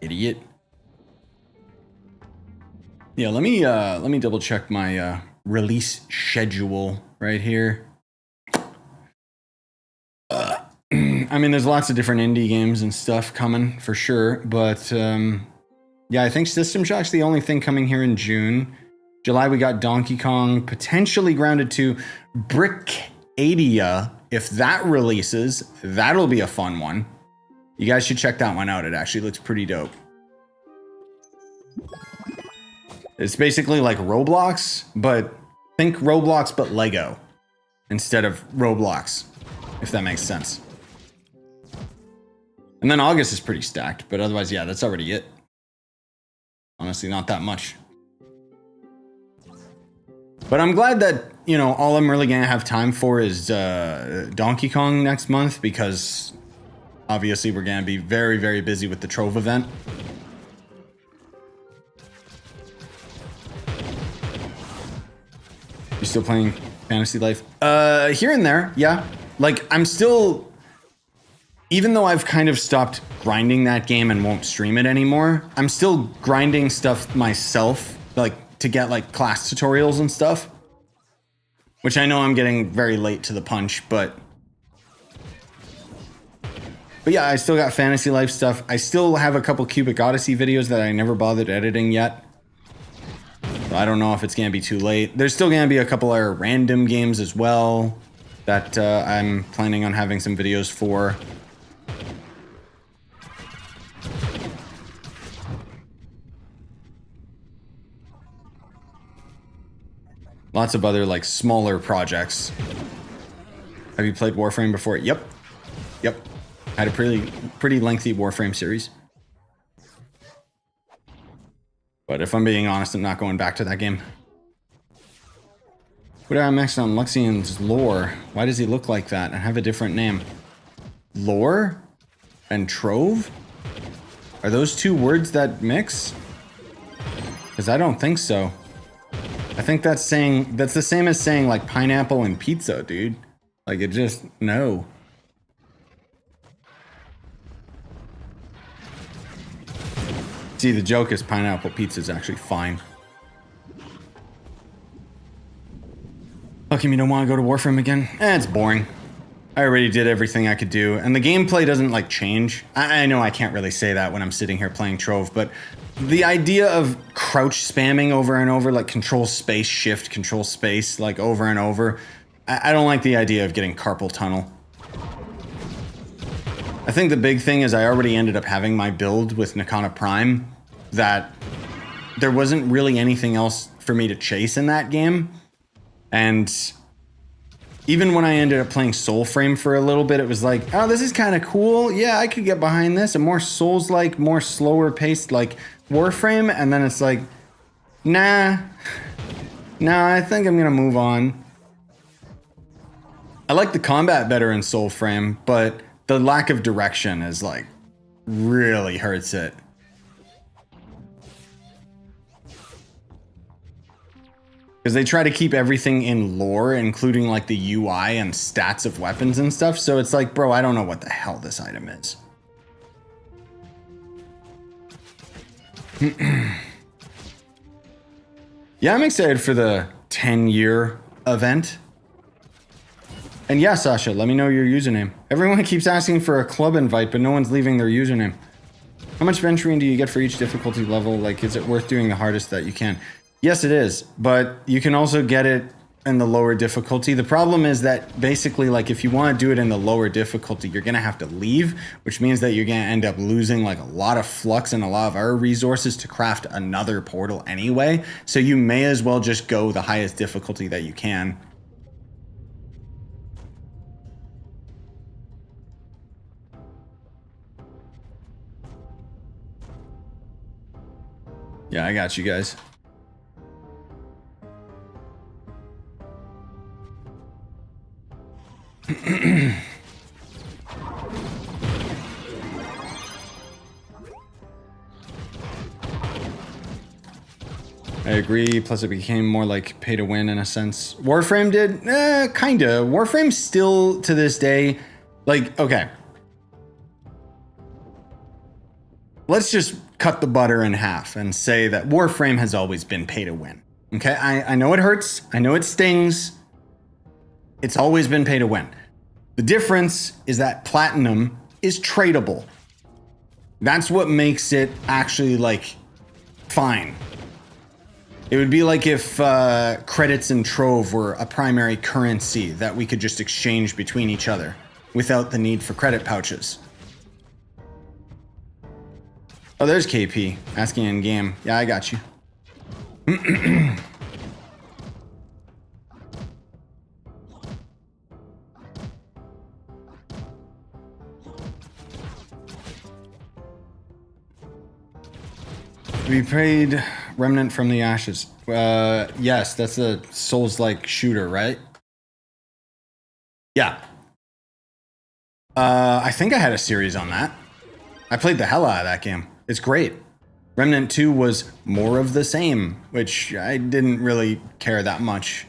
Idiot. Yeah, let me double check my release schedule right here. I mean, there's lots of different indie games and stuff coming for sure, but yeah, I think System Shock's the only thing coming here in June. July we got Donkey Kong, potentially Grounded 2, Brickadia. If that releases, that'll be a fun one. You guys should check that one out. It actually looks pretty dope. It's basically like Roblox, but think Roblox but Lego. instead of Roblox, if that makes sense. And then August is pretty stacked, but otherwise, yeah, that's already it. Honestly, not that much. But I'm glad that, you know, all I'm really gonna have time for is Donkey Kong next month, because obviously we're gonna be very, very busy with the Trove event. You still playing Fantasy Life? Here and there, yeah. Like, I'm still, even though I've kind of stopped grinding that game and won't stream it anymore, I'm still grinding stuff myself, like, to get, like, class tutorials and stuff. Which I know I'm getting very late to the punch, but yeah, I still got Fantasy Life stuff. I still have a couple Cubic Odyssey videos that I never bothered editing yet. So I don't know if it's gonna be too late. There's still gonna be a couple other random games as well that I'm planning on having some videos for. Lots of other, like, smaller projects. Have you played Warframe before? Yep. Yep. Had a pretty lengthy Warframe series. But if I'm being honest, I'm not going back to that game. What did I mix on Luxian's lore? Why does he look like that and have a different name? Lore and Trove? Are those two words that mix? Because I don't think so. I think that's the same as saying, like, pineapple and pizza, dude. Like, it just, no. See, the joke is pineapple pizza is actually fine. How come you don't want to go to Warframe again? It's boring. I already did everything I could do, and the gameplay doesn't, like, change. I know I can't really say that when I'm sitting here playing Trove, but the idea of crouch spamming over and over, like control space, shift, control space, like over and over, I don't like the idea of getting carpal tunnel. I think the big thing is I already ended up having my build with Nakana Prime, that there wasn't really anything else for me to chase in that game. And even when I ended up playing Soulframe for a little bit, it was like, oh, this is kind of cool. Yeah, I could get behind this. A more Souls-like, more slower paced, like Warframe. And then it's like, nah, I think I'm gonna move on. I like the combat better in Soulframe, but the lack of direction is, like, really hurts it. Because they try to keep everything in lore, including, like, the UI and stats of weapons and stuff. So it's like, bro, I don't know what the hell this item is. Yeah, I'm excited for the 10-year event. And yeah, Sasha, let me know your username. Everyone keeps asking for a club invite, but no one's leaving their username. How much venturing do you get for each difficulty level? Like, is it worth doing the hardest that you can? Yes, it is, but you can also get it in the lower difficulty. The problem is that basically, like, if you want to do it in the lower difficulty, you're going to have to leave, which means that you're going to end up losing, like, a lot of flux and a lot of our resources to craft another portal anyway. So you may as well just go the highest difficulty that you can. Yeah, I got you guys. I agree, plus it became more like pay to win in a sense. Warframe did? Kinda. Warframe still, to this day, like, okay. Let's just cut the butter in half and say that Warframe has always been pay to win. Okay, I know it hurts, I know it stings. It's always been pay to win. The difference is that platinum is tradable. That's what makes it actually, like, fine. It would be like if credits in Trove were a primary currency that we could just exchange between each other without the need for credit pouches. Oh, there's KP asking in game. Yeah, I got you. We played Remnant from the Ashes. Yes, that's a Souls-like shooter, right? Yeah. I think I had a series on that. I played the hell out of that game. It's great. Remnant 2 was more of the same, which I didn't really care that much.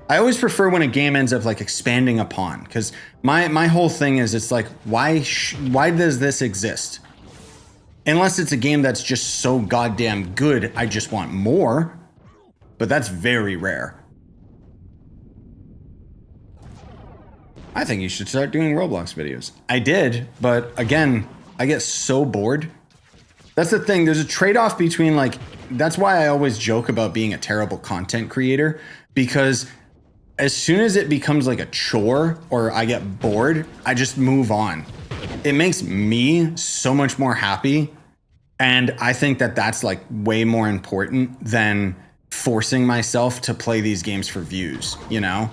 I always prefer when a game ends up like expanding upon, because my whole thing is it's like, why does this exist? Unless it's a game that's just so goddamn good, I just want more. But that's very rare. I think you should start doing Roblox videos. I did, but again, I get so bored. That's the thing, there's a trade-off between like, that's why I always joke about being a terrible content creator, because as soon as it becomes like a chore or I get bored, I just move on. It makes me so much more happy. And I think that that's like way more important than forcing myself to play these games for views, you know?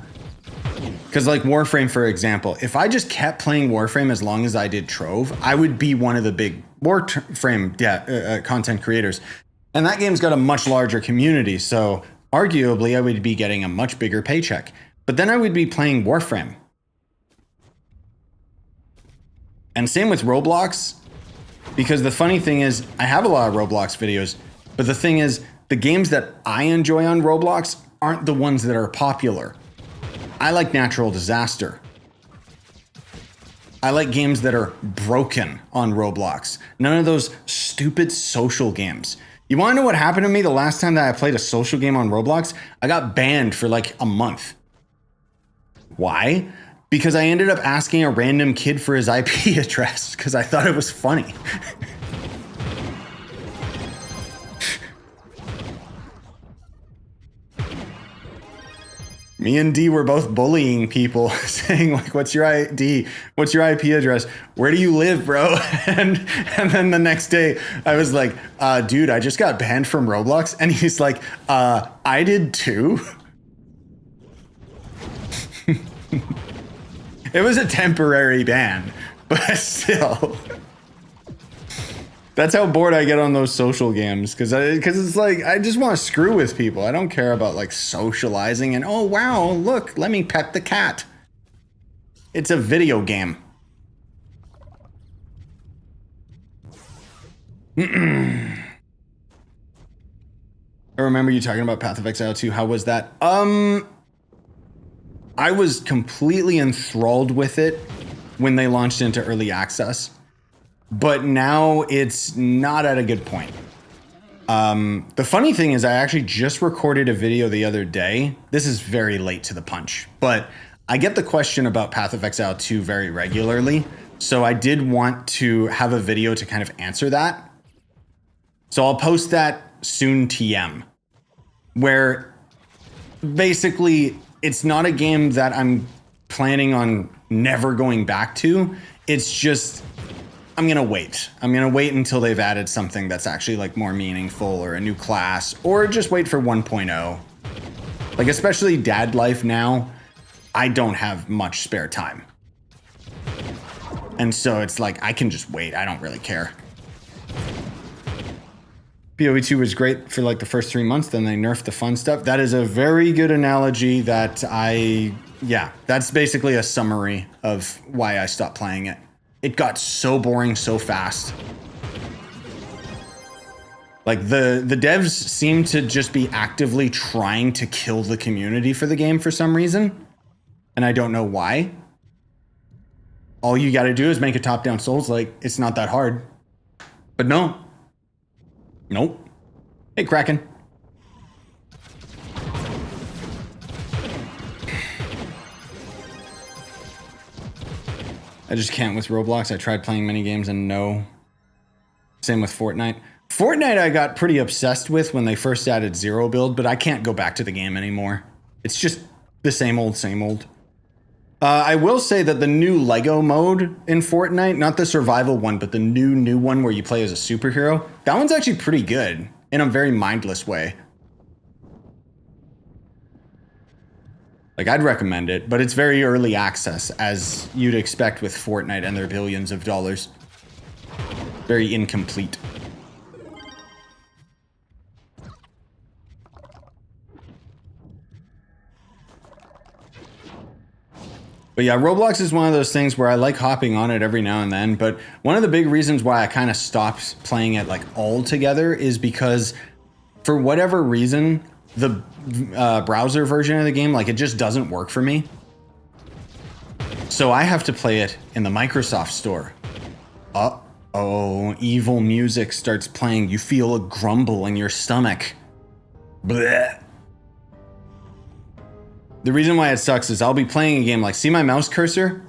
Because like Warframe, for example, if I just kept playing Warframe as long as I did Trove, I would be one of the big Warframe content creators. And that game's got a much larger community, so arguably I would be getting a much bigger paycheck. But then I would be playing Warframe. And same with Roblox, because the funny thing is, I have a lot of Roblox videos, but the thing is, the games that I enjoy on Roblox aren't the ones that are popular. I like Natural Disaster. I like games that are broken on Roblox. None of those stupid social games. You want to know what happened to me the last time that I played a social game on Roblox? I got banned for like a month. Why? Because I ended up asking a random kid for his IP address because I thought it was funny. Me and D were both bullying people, saying like, what's your ID? What's your IP address? Where do you live, bro? And then the next day I was like, dude, I just got banned from Roblox. And he's like, I did too. It was a temporary ban, but still. That's how bored I get on those social games, because it's like, I just want to screw with people. I don't care about like socializing and, oh wow, look, let me pet the cat. It's a video game. I remember you talking about Path of Exile 2. How was that? I was completely enthralled with it when they launched into early access. But now it's not at a good point. The funny thing is I actually just recorded a video the other day. This is very late to the punch, but I get the question about Path of Exile 2 very regularly. So I did want to have a video to kind of answer that. So I'll post that soon TM, where basically it's not a game that I'm planning on never going back to. It's just, I'm gonna wait. I'm gonna wait until they've added something that's actually like more meaningful, or a new class, or just wait for 1.0. Like especially Dad Life now, I don't have much spare time. And so it's like, I can just wait. I don't really care. PoE2 was great for like the first 3 months, then they nerfed the fun stuff. That is a very good analogy that yeah, that's basically a summary of why I stopped playing it. It got so boring so fast. Like the devs seem to just be actively trying to kill the community for the game for some reason. And I don't know why. All you gotta do is make a top-down Souls, like it's not that hard. But no. Nope. Hey, Kraken. I just can't with Roblox. I tried playing mini games and no. Same with Fortnite. Fortnite I got pretty obsessed with when they first added Zero Build, but I can't go back to the game anymore. It's just the same old, same old. I will say that the new Lego mode in Fortnite, not the survival one, but the new one where you play as a superhero, that one's actually pretty good in a very mindless way. Like, I'd recommend it, but it's very early access, as you'd expect with Fortnite and their billions of dollars. Very incomplete. But yeah, Roblox is one of those things where I like hopping on it every now and then. But one of the big reasons why I kind of stopped playing it like altogether is because for whatever reason, the browser version of the game, like it just doesn't work for me. So I have to play it in the Microsoft Store. Uh-oh, evil music starts playing. You feel a grumble in your stomach. Blech. The reason why it sucks is I'll be playing a game like, see my mouse cursor?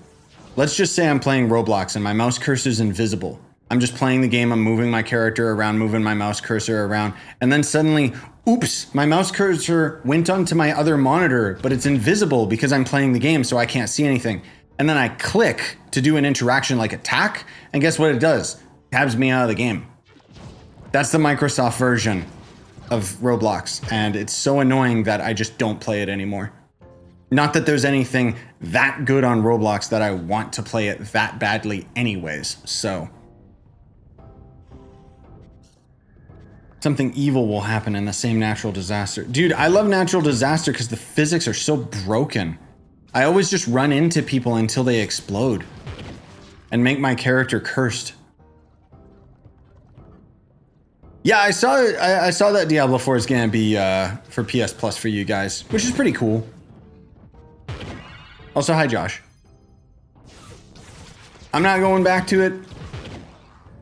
Let's just say I'm playing Roblox and my mouse cursor is invisible. I'm just playing the game, I'm moving my character around, moving my mouse cursor around, and then suddenly, oops, my mouse cursor went onto my other monitor, but it's invisible because I'm playing the game, so I can't see anything. And then I click to do an interaction like attack, and guess what it does? Tabs me out of the game. That's the Microsoft version of Roblox, and it's so annoying that I just don't play it anymore. Not that there's anything that good on Roblox that I want to play it that badly anyways, so. Something evil will happen in the same natural disaster. Dude, I love natural disaster because the physics are so broken. I always just run into people until they explode and make my character cursed. Yeah, I saw that Diablo 4 is gonna be for PS Plus for you guys, which is pretty cool. Also, hi Josh. I'm not going back to it,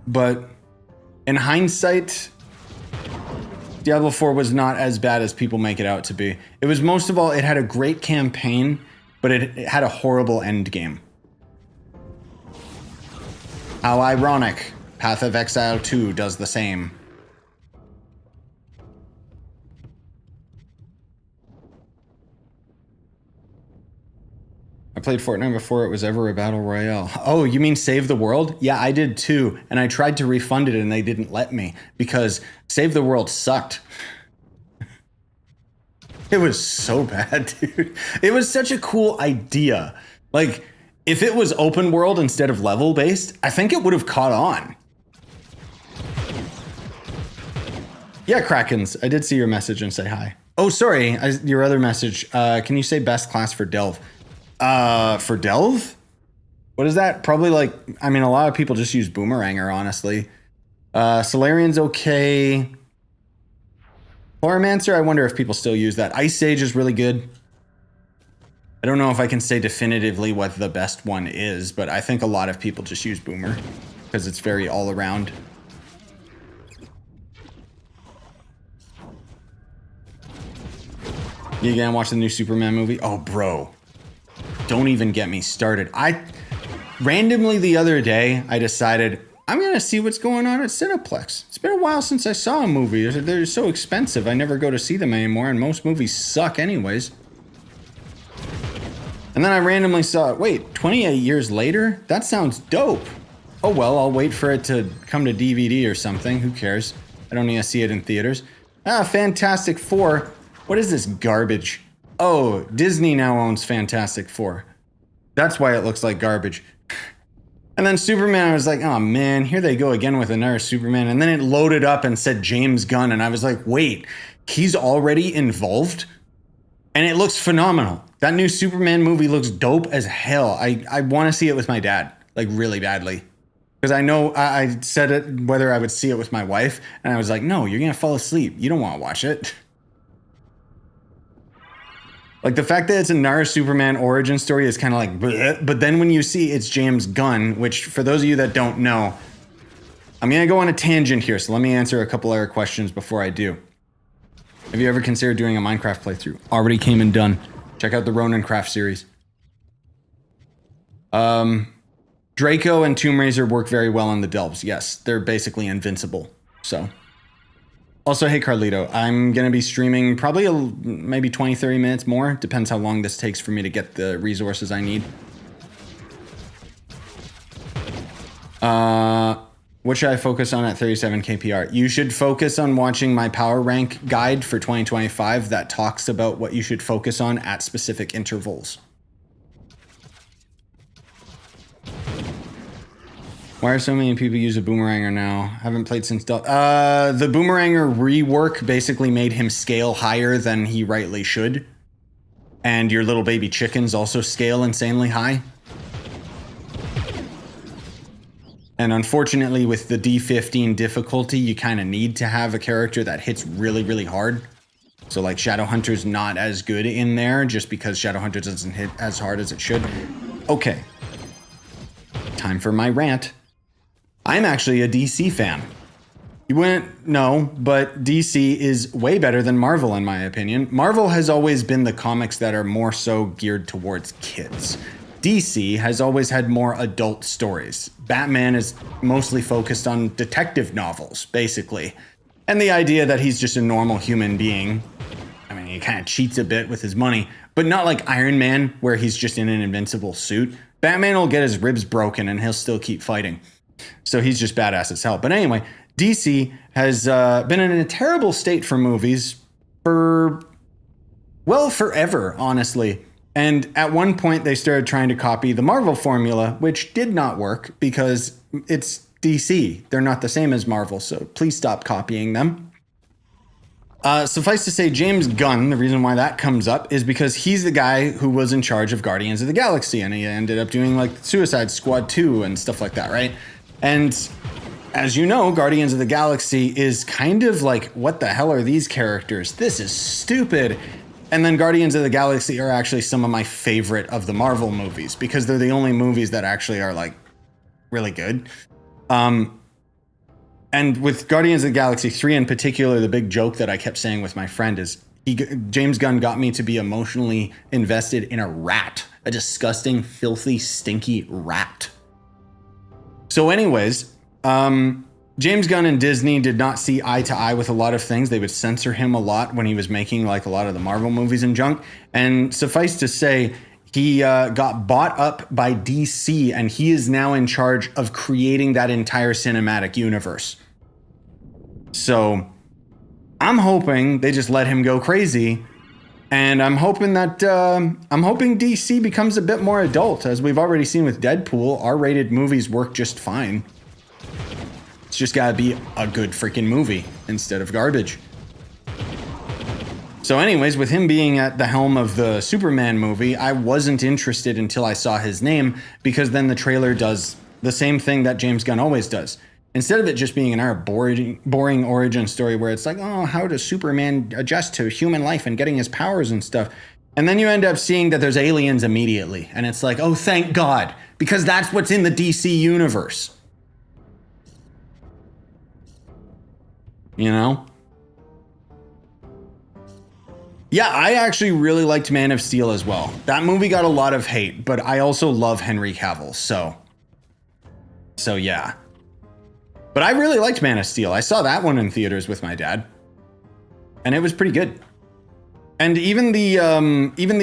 but in hindsight, Diablo 4 was not as bad as people make it out to be. It was, most of all, it had a great campaign, but it had a horrible end game. How ironic. Path of Exile 2 does the same. I played Fortnite before it was ever a battle royale. Oh, you mean Save the World? Yeah, I did too. And I tried to refund it and they didn't let me because Save the World sucked. It was so bad, dude. It was such a cool idea. Like, if it was open world instead of level based, I think it would have caught on. Yeah, Krakens, I did see your message and say hi. Oh, sorry, your other message. Can you say best class for Delve? For Delve? What is that? Probably like, I mean, a lot of people just use Boomeranger, honestly. Solarian's okay. Chloramancer, I wonder if people still use that. Ice Sage is really good. I don't know if I can say definitively what the best one is, but I think a lot of people just use Boomer because it's very all around. You gonna watch the new Superman movie? Oh, bro. Don't even get me started. Randomly the other day, I decided I'm gonna see what's going on at Cineplex. It's been a while since I saw a movie. They're so expensive. I never go to see them anymore, and most movies suck anyways. And then I randomly saw, wait, 28 years later? That sounds dope. Oh well, I'll wait for it to come to DVD or something. Who cares? I don't need to see it in theaters. Fantastic Four. What is this garbage? Oh, Disney now owns Fantastic Four. That's why it looks like garbage. And then Superman, I was like, oh man, here they go again with another Superman. And then it loaded up and said James Gunn. And I was like, wait, he's already involved? And it looks phenomenal. That new Superman movie looks dope as hell. I want to see it with my dad, like really badly. Because I know I said it whether I would see it with my wife. And I was like, no, you're going to fall asleep. You don't want to watch it. Like, the fact that it's a Nara Superman origin story is kind of like, bleh. But then when you see it's James Gunn, which for those of you that don't know, I'm going to go on a tangent here, so let me answer a couple other questions before I do. Have you ever considered doing a Minecraft playthrough? Already came and done. Check out the Ronin Craft series. Draco and Tomb Raider work very well in the Delves. Yes, they're basically invincible, so... Also, hey Carlito, I'm going to be streaming probably maybe 20, 30 minutes more. Depends how long this takes for me to get the resources I need. What should I focus on at 37 KPR? You should focus on watching my power rank guide for 2025 that talks about what you should focus on at specific intervals. Why are so many people use a Boomeranger now? Haven't played since the Boomeranger rework basically made him scale higher than he rightly should. and your little baby chickens also scale insanely high. And unfortunately, with the D15 difficulty, you kind of need to have a character that hits really, really hard. So like Shadowhunter's not as good in there just because Shadowhunter doesn't hit as hard as it should. Okay. Time for my rant. I'm actually a DC fan. You wouldn't know, but DC is way better than Marvel in my opinion. Marvel has always been the comics that are more so geared towards kids. DC has always had more adult stories. Batman is mostly focused on detective novels, basically. And the idea that he's just a normal human being. I mean, he kind of cheats a bit with his money, but not like Iron Man, where he's just in an invincible suit. Batman will get his ribs broken and he'll still keep fighting. So he's just badass as hell. But anyway, DC has been in a terrible state for movies for, well, forever, honestly. And at one point, they started trying to copy the Marvel formula, which did not work because it's DC. They're not the same as Marvel, so please stop copying them. Suffice to say, James Gunn, the reason why that comes up is because he's the guy who was in charge of Guardians of the Galaxy, and he ended up doing like Suicide Squad 2 and stuff like that, right? And as you know, Guardians of the Galaxy is kind of like, what the hell are these characters? This is stupid. And then Guardians of the Galaxy are actually some of my favorite of the Marvel movies because they're the only movies that actually are like really good. And with Guardians of the Galaxy 3 in particular, the big joke that I kept saying with my friend is James Gunn got me to be emotionally invested in a rat, a disgusting, filthy, stinky rat. So anyways, James Gunn and Disney did not see eye to eye with a lot of things. They would censor him a lot when he was making like a lot of the Marvel movies and junk. And suffice to say, he got bought up by DC and he is now in charge of creating that entire cinematic universe. So I'm hoping they just let him go crazy. And I'm hoping that DC becomes a bit more adult. As we've already seen with Deadpool, R-rated movies work just fine. It's just gotta be a good freaking movie instead of garbage. So anyways, with him being at the helm of the Superman movie, I wasn't interested until I saw his name, because then the trailer does the same thing that James Gunn always does. Instead of it just being an boring origin story where it's like, oh, how does Superman adjust to human life and getting his powers and stuff? And then you end up seeing that there's aliens immediately. And it's like, oh, thank God, because that's what's in the DC universe. You know? Yeah, I actually really liked Man of Steel as well. That movie got a lot of hate, but I also love Henry Cavill, so yeah. But I really liked Man of Steel. I saw that one in theaters with my dad, and it was pretty good. And even the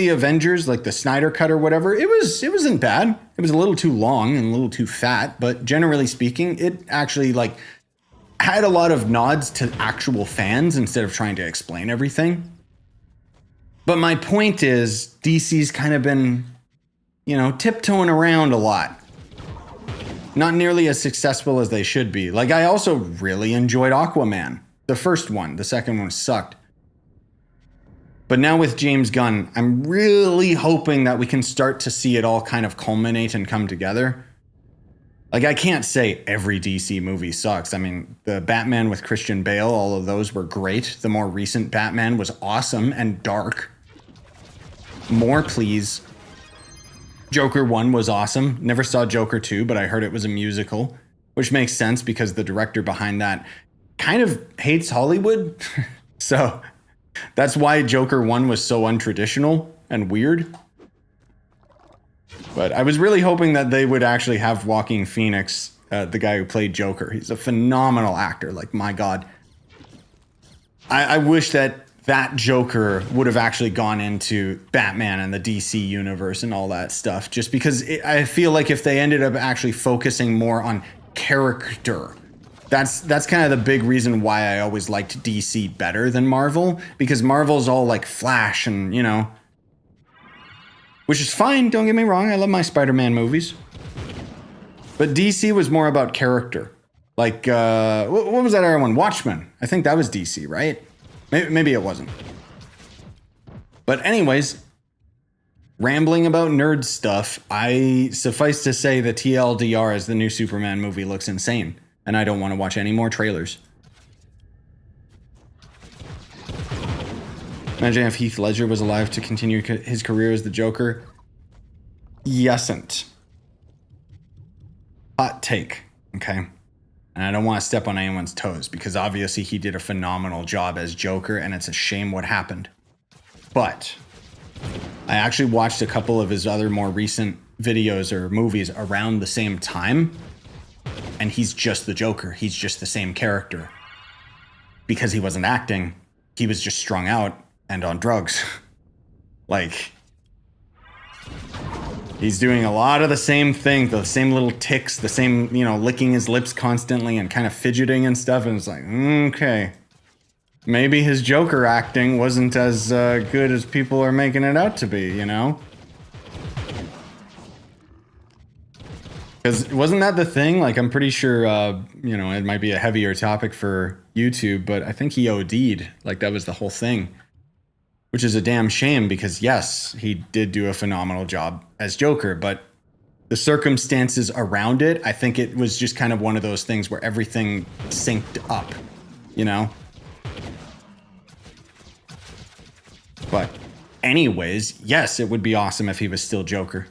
Avengers, like the Snyder Cut or whatever, it wasn't bad. It was a little too long and a little too fat, but generally speaking, it actually like had a lot of nods to actual fans instead of trying to explain everything. But my point is, DC's kind of been, tiptoeing around a lot. Not nearly as successful as they should be. Like, I also really enjoyed Aquaman. The first one. The second one sucked. But now with James Gunn, I'm really hoping that we can start to see it all kind of culminate and come together. Like, I can't say every DC movie sucks. I mean, the Batman with Christian Bale, all of those were great. The more recent Batman was awesome and dark. More, please. Joker 1 was awesome. Never saw Joker 2, but I heard it was a musical, which makes sense because the director behind that kind of hates Hollywood. So that's why Joker 1 was so untraditional and weird. But I was really hoping that they would actually have Joaquin Phoenix, the guy who played Joker. He's a phenomenal actor. Like, my God. I wish that Joker would have actually gone into Batman and the DC universe and all that stuff. Just because I feel like if they ended up actually focusing more on character, that's kind of the big reason why I always liked DC better than Marvel. Because Marvel's all like Flash and, which is fine, don't get me wrong. I love my Spider-Man movies. But DC was more about character. Like, what was that other one? Watchmen. I think that was DC, right? Maybe it wasn't. But anyways, rambling about nerd stuff, I suffice to say the TLDR as the new Superman movie looks insane, and I don't want to watch any more trailers. Imagine if Heath Ledger was alive to continue his career as the Joker. Yesn't. Hot take, okay? And I don't want to step on anyone's toes because obviously he did a phenomenal job as Joker and it's a shame what happened. But I actually watched a couple of his other more recent videos or movies around the same time, and he's just the Joker. He's just the same character. Because he wasn't acting, he was just strung out and on drugs. Like, he's doing a lot of the same thing, the same little ticks, the same, you know, licking his lips constantly and kind of fidgeting and stuff. And it's like, okay, maybe his Joker acting wasn't as good as people are making it out to be, you know? Because wasn't that the thing? Like, I'm pretty sure, you know, it might be a heavier topic for YouTube, but I think he OD'd. Like, that was the whole thing. Which is a damn shame because, yes, he did do a phenomenal job as Joker, but the circumstances around it, I think it was just kind of one of those things where everything synced up, you know? But anyways, yes, it would be awesome if he was still Joker.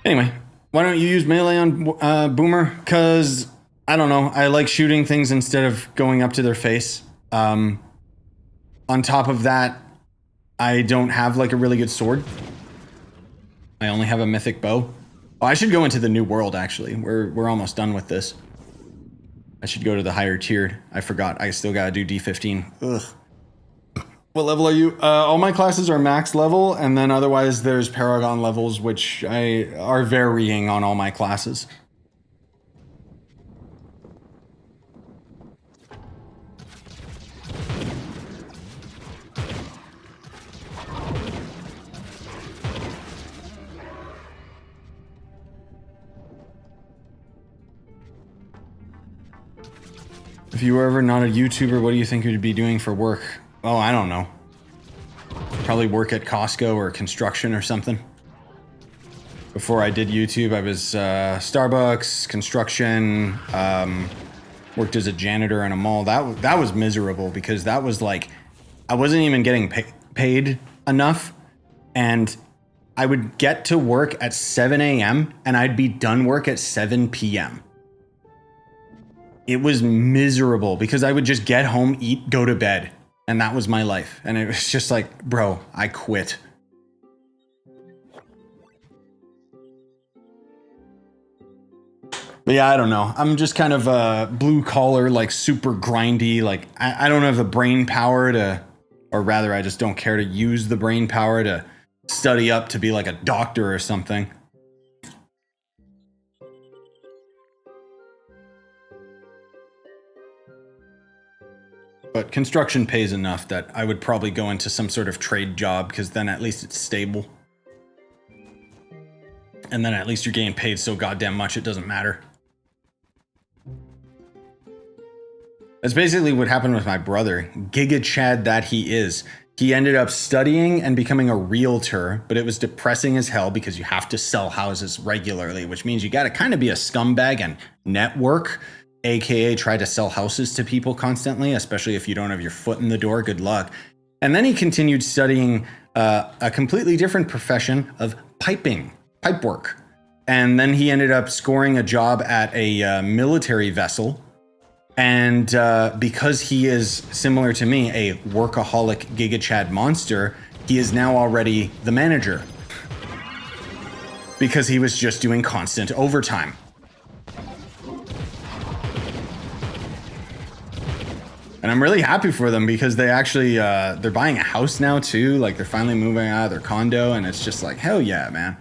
Anyway, why don't you use melee on Boomer? Because, I don't know, I like shooting things instead of going up to their face. On top of that, I don't have like a really good sword. I only have a mythic bow. Oh, I should go into the new world actually. We're almost done with this. I should go to the higher tiered. I forgot. I still gotta do D15. Ugh. What level are you? All my classes are max level, and then otherwise there's Paragon levels, which are varying on all my classes. If you were ever not a YouTuber, what do you think you'd be doing for work? Oh, I don't know. Probably work at Costco or construction or something. Before I did YouTube, I was Starbucks, construction, worked as a janitor in a mall. That was miserable because that was like, I wasn't even getting paid enough. And I would get to work at 7 a.m. and I'd be done work at 7 p.m. It was miserable because I would just get home, eat, go to bed. And that was my life. And it was just like, bro, I quit. But yeah, I don't know. I'm just kind of blue collar, like super grindy. Like I don't have the brain power to, or rather I just don't care to use the brain power to study up to be like a doctor or something. But construction pays enough that I would probably go into some sort of trade job because then at least it's stable. And then at least you're getting paid so goddamn much it doesn't matter. That's basically what happened with my brother. Giga Chad that he is. He ended up studying and becoming a realtor, but it was depressing as hell because you have to sell houses regularly, which means you gotta kind of be a scumbag and network. AKA try to sell houses to people constantly, especially if you don't have your foot in the door. Good luck. And then he continued studying a completely different profession of pipe work. And then he ended up scoring a job at a military vessel. And because he is similar to me, a workaholic Giga Chad monster, he is now already the manager. Because he was just doing constant overtime. And I'm really happy for them because they actually, they're buying a house now too. Like they're finally moving out of their condo and it's just like, hell yeah, man.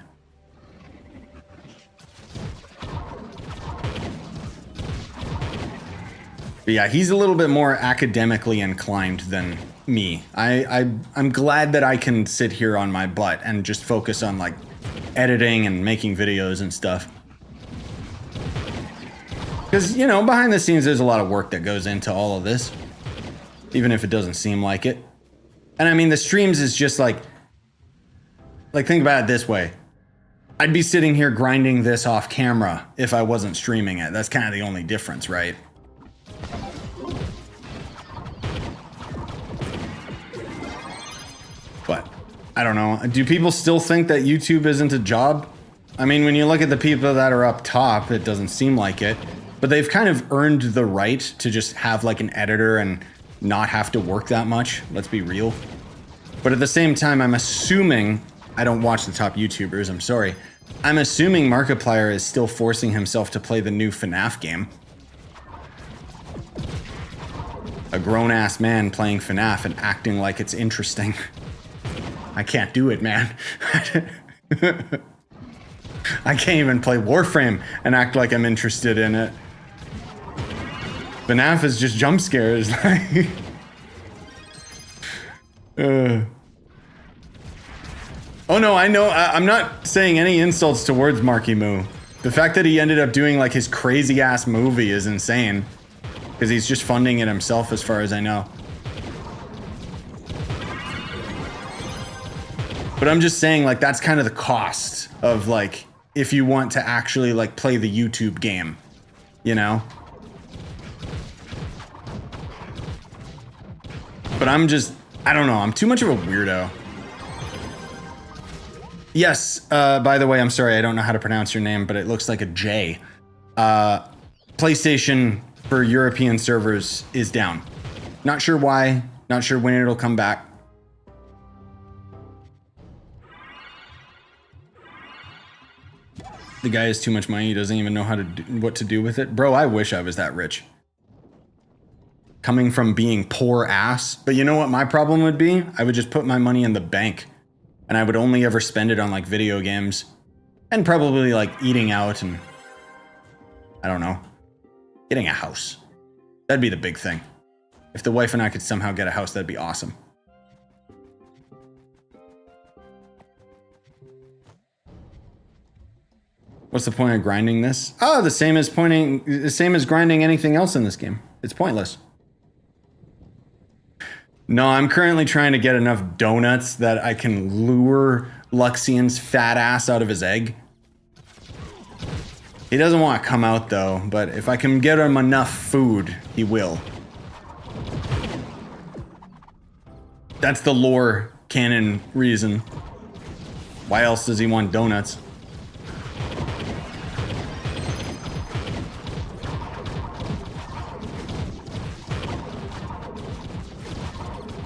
But yeah, he's a little bit more academically inclined than me. I'm glad that I can sit here on my butt and just focus on like editing and making videos and stuff. Because, you know, behind the scenes, there's a lot of work that goes into all of this. Even if it doesn't seem like it. And I mean, the streams is just like think about it this way. I'd be sitting here grinding this off camera if I wasn't streaming it. That's kind of the only difference, right? But I don't know. Do people still think that YouTube isn't a job? I mean, when you look at the people that are up top, it doesn't seem like it. But they've kind of earned the right to just have like an editor and not have to work that much. Let's be real. But at the same time, I'm assuming, I don't watch the top YouTubers, I'm sorry. I'm assuming Markiplier is still forcing himself to play the new FNAF game. A grown-ass man playing FNAF and acting like it's interesting. I can't do it, man. I can't even play Warframe and act like I'm interested in it. FNAF is just jump scares. Oh no, I know. I'm not saying any insults towards Marky Moo. The fact that he ended up doing like his crazy ass movie is insane. Because he's just funding it himself as far as I know. But I'm just saying like that's kind of the cost of like if you want to actually like play the YouTube game, you know? But I don't know, I'm too much of a weirdo. Yes, by the way, I'm sorry, I don't know how to pronounce your name, but it looks like a J. PlayStation for European servers is down. Not sure why, not sure when it'll come back. The guy has too much money, he doesn't even know what to do with it. Bro, I wish I was that rich. Coming from being poor ass. But you know what my problem would be? I would just put my money in the bank. And I would only ever spend it on like video games. And probably like eating out and... I don't know. Getting a house. That'd be the big thing. If the wife and I could somehow get a house, that'd be awesome. What's the point of grinding this? Oh, the same as grinding anything else in this game. It's pointless. No, I'm currently trying to get enough donuts that I can lure Luxian's fat ass out of his egg. He doesn't want to come out though, but if I can get him enough food, he will. That's the lore canon reason. Why else does he want donuts?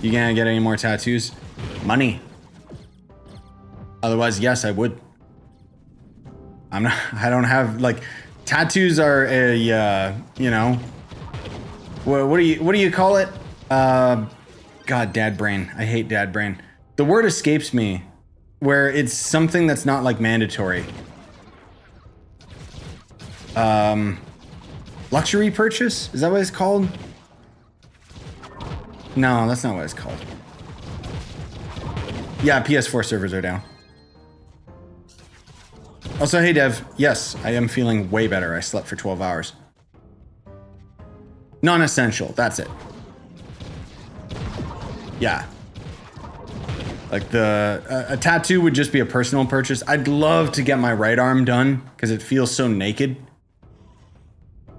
You gonna get any more tattoos? Money. Otherwise, yes, I would. I don't have, like, tattoos are a, you know, what do you call it? God, dad brain. I hate dad brain. The word escapes me, where it's something that's not, like, mandatory. Luxury purchase? Is that what it's called? No, that's not what it's called. Yeah, PS4 servers are down. Also, hey Dev, yes, I am feeling way better. I slept for 12 hours. Non-essential, that's it. Yeah. Like a tattoo would just be a personal purchase. I'd love to get my right arm done because it feels so naked.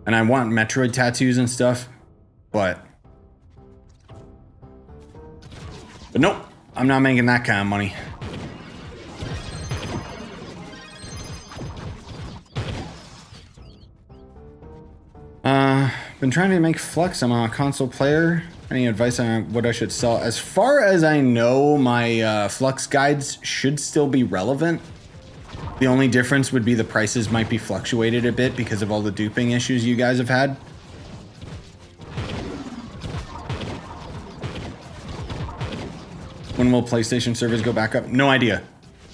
And I want Metroid tattoos and stuff, but nope, I'm not making that kind of money. Been trying to make Flux. I'm a console player. Any advice on what I should sell? As far as I know, my Flux guides should still be relevant. The only difference would be the prices might be fluctuated a bit because of all the duping issues you guys have had. When will PlayStation servers go back up? No idea.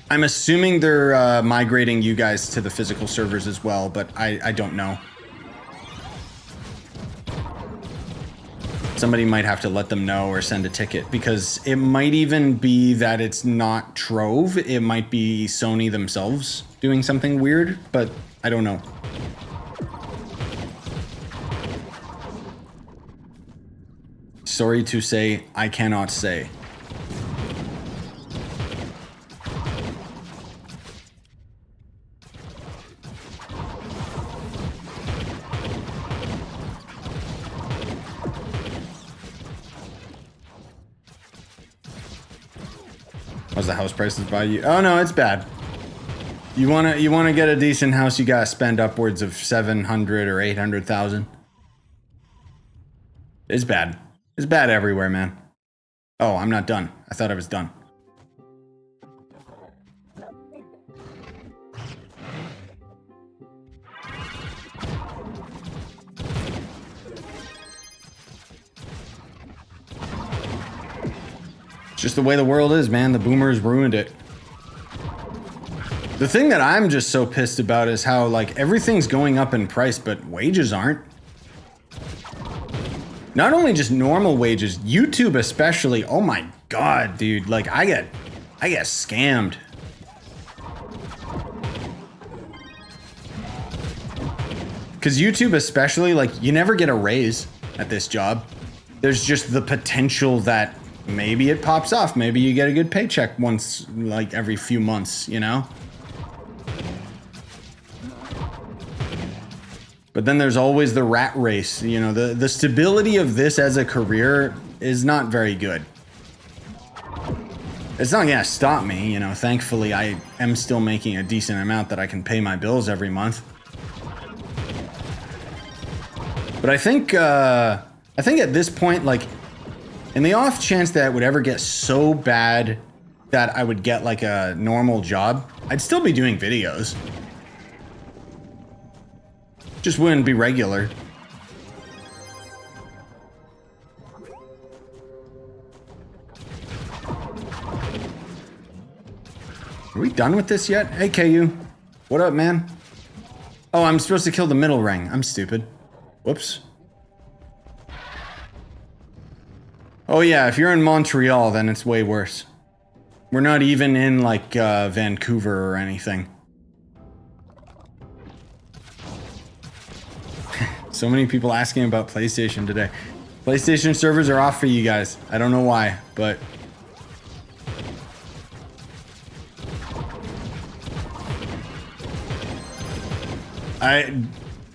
I'm assuming they're migrating you guys to the physical servers as well, but I don't know. Somebody might have to let them know or send a ticket because it might even be that it's not Trove. It might be Sony themselves doing something weird, but I don't know. Sorry to say, I cannot say. How's the house prices by you? Oh no, it's bad. You wanna get a decent house, you gotta spend upwards of 700 or 800,000. It's bad. It's bad everywhere, man. Oh, I'm not done. I thought I was done. It's just the way the world is, man. The boomers ruined it. The thing that I'm just so pissed about is how, like, everything's going up in price, but wages aren't. Not only just normal wages, YouTube especially. Oh my god, dude. Like, I get scammed. Because YouTube especially, like, you never get a raise at this job. There's just the potential that maybe it pops off. Maybe you get a good paycheck once, like, every few months, you know? But then there's always the rat race. You know, the stability of this as a career is not very good. It's not gonna stop me, you know. Thankfully, I am still making a decent amount that I can pay my bills every month. But I think at this point, like, in the off chance that it would ever get so bad that I would get like a normal job, I'd still be doing videos. Just wouldn't be regular. Are we done with this yet? Hey, KU. What up, man? Oh, I'm supposed to kill the middle ring. I'm stupid. Whoops. Oh yeah, if you're in Montreal, then it's way worse. We're not even in, like, Vancouver or anything. So many people asking about PlayStation today. PlayStation servers are off for you guys. I don't know why, but...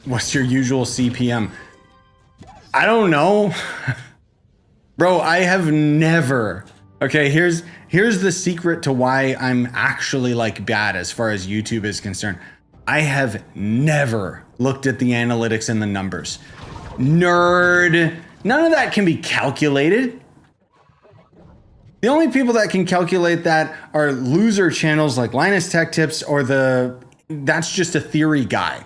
What's your usual CPM? I don't know. Bro, I have never... Okay, here's the secret to why I'm actually, like, bad as far as YouTube is concerned. I have never looked at the analytics and the numbers. Nerd. None of that can be calculated. The only people that can calculate that are loser channels like Linus Tech Tips or that's just a theory guy.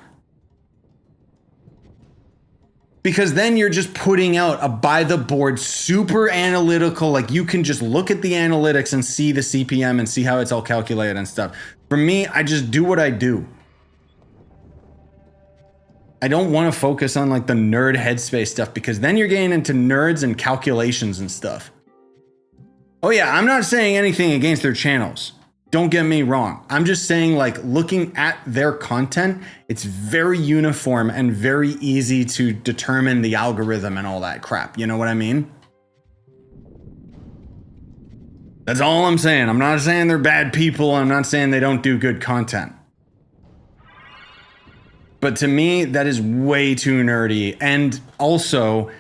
Because then you're just putting out a by the board, super analytical, like you can just look at the analytics and see the CPM and see how it's all calculated and stuff. For me, I just do what I do. I don't want to focus on like the nerd headspace stuff because then you're getting into nerds and calculations and stuff. Oh yeah, I'm not saying anything against their channels. Don't get me wrong. I'm just saying, like, looking at their content, it's very uniform and very easy to determine the algorithm and all that crap. You know what I mean? That's all I'm saying. I'm not saying they're bad people. I'm not saying they don't do good content. But to me, that is way too nerdy. And also,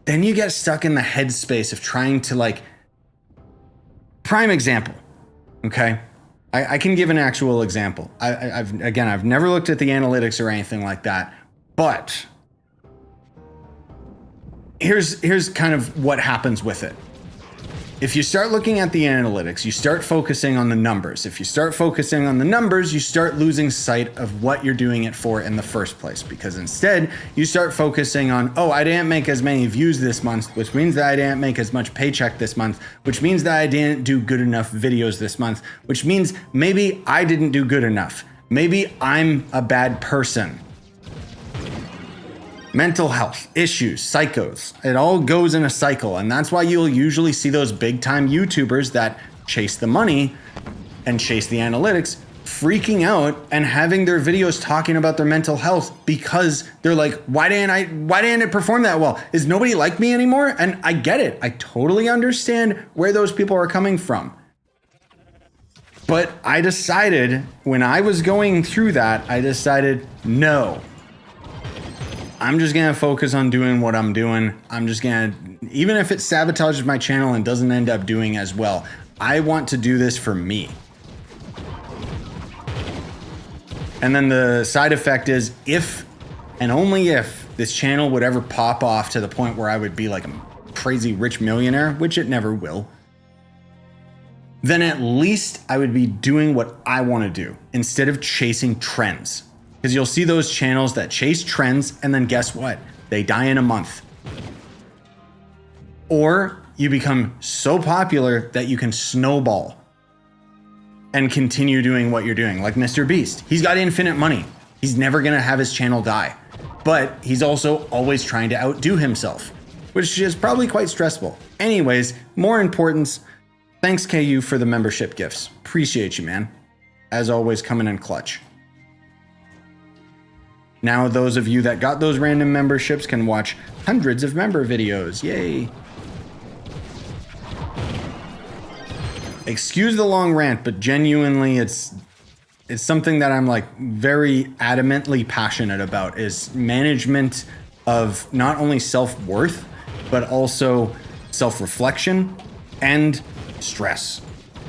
then you get stuck in the headspace of trying to, like... Prime example, okay? I can give an actual example. I've never looked at the analytics or anything like that, but here's kind of what happens with it. If you start looking at the analytics, you start focusing on the numbers. If you start focusing on the numbers, you start losing sight of what you're doing it for in the first place. Because instead, you start focusing on, oh, I didn't make as many views this month, which means that I didn't make as much paycheck this month, which means that I didn't do good enough videos this month, which means maybe I didn't do good enough. Maybe I'm a bad person. Mental health, issues, psychos, it all goes in a cycle. And that's why you'll usually see those big time YouTubers that chase the money and chase the analytics freaking out and having their videos talking about their mental health because they're like, why didn't it perform that well? Is nobody like me anymore? And I get it. I totally understand where those people are coming from. But I decided when I was going through that, I decided, no. I'm just gonna focus on doing what I'm doing. I'm just gonna, even if it sabotages my channel and doesn't end up doing as well, I want to do this for me. And then the side effect is if and only if this channel would ever pop off to the point where I would be like a crazy rich millionaire, which it never will, then at least I would be doing what I want to do instead of chasing trends. Because you'll see those channels that chase trends and then guess what? They die in a month. Or you become so popular that you can snowball and continue doing what you're doing. Like Mr. Beast, he's got infinite money. He's never gonna have his channel die. But he's also always trying to outdo himself, which is probably quite stressful. Anyways, more importance, thanks KU for the membership gifts. Appreciate you, man. As always, coming in clutch. Now those of you that got those random memberships can watch hundreds of member videos. Yay. Excuse the long rant, but genuinely it's something that I'm like very adamantly passionate about, is management of not only self-worth, but also self-reflection and stress.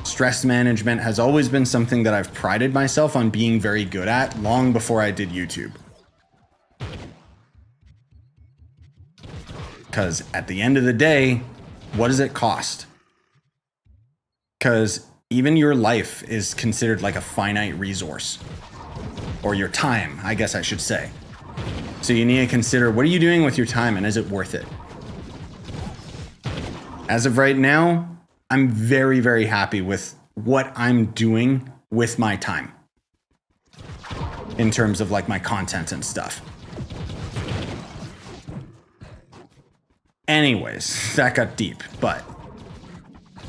Stress management has always been something that I've prided myself on being very good at long before I did YouTube. Because at the end of the day, what does it cost? Because even your life is considered like a finite resource. Or your time, I guess I should say. So you need to consider, what are you doing with your time and is it worth it? As of right now, I'm very, very happy with what I'm doing with my time. In terms of like my content and stuff. Anyways, that got deep, but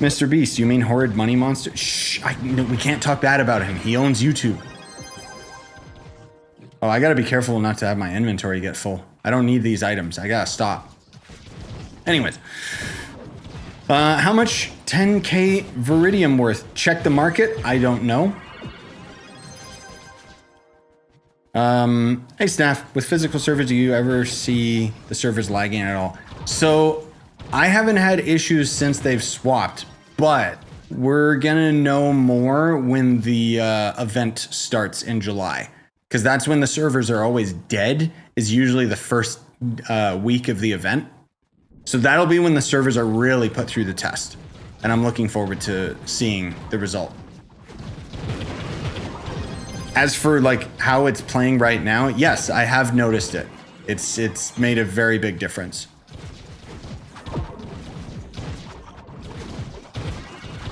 Mr. Beast, you mean Horrid Money Monster? Shh, no, we can't talk bad about him. He owns YouTube. Oh, I gotta be careful not to have my inventory get full. I don't need these items. I gotta stop. Anyways, how much 10K Viridium worth? Check the market. I don't know. Hey, staff. With physical servers, do you ever see the servers lagging at all? So I haven't had issues since they've swapped, but we're gonna know more when the event starts in July, because that's when the servers are always dead, is usually the first week of the event. So that'll be when the servers are really put through the test, and I'm looking forward to seeing the result. As for like how it's playing right now, yes, I have noticed it. It's made a very big difference.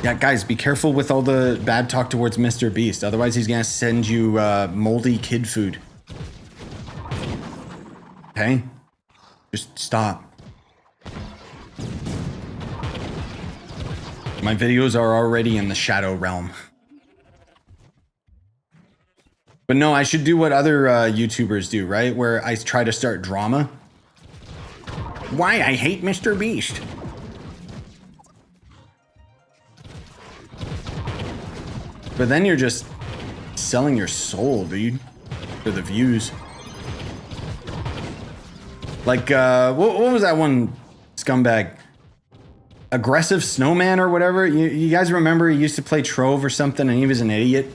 Yeah, guys, be careful with all the bad talk towards Mr. Beast. Otherwise, he's gonna send you moldy kid food. Okay? Just stop. My videos are already in the shadow realm. But no, I should do what other YouTubers do, right? Where I try to start drama. Why I hate Mr. Beast. But then you're just selling your soul, dude, for the views. Like, what was that one scumbag? Aggressive Snowman or whatever? You guys remember he used to play Trove or something and he was an idiot?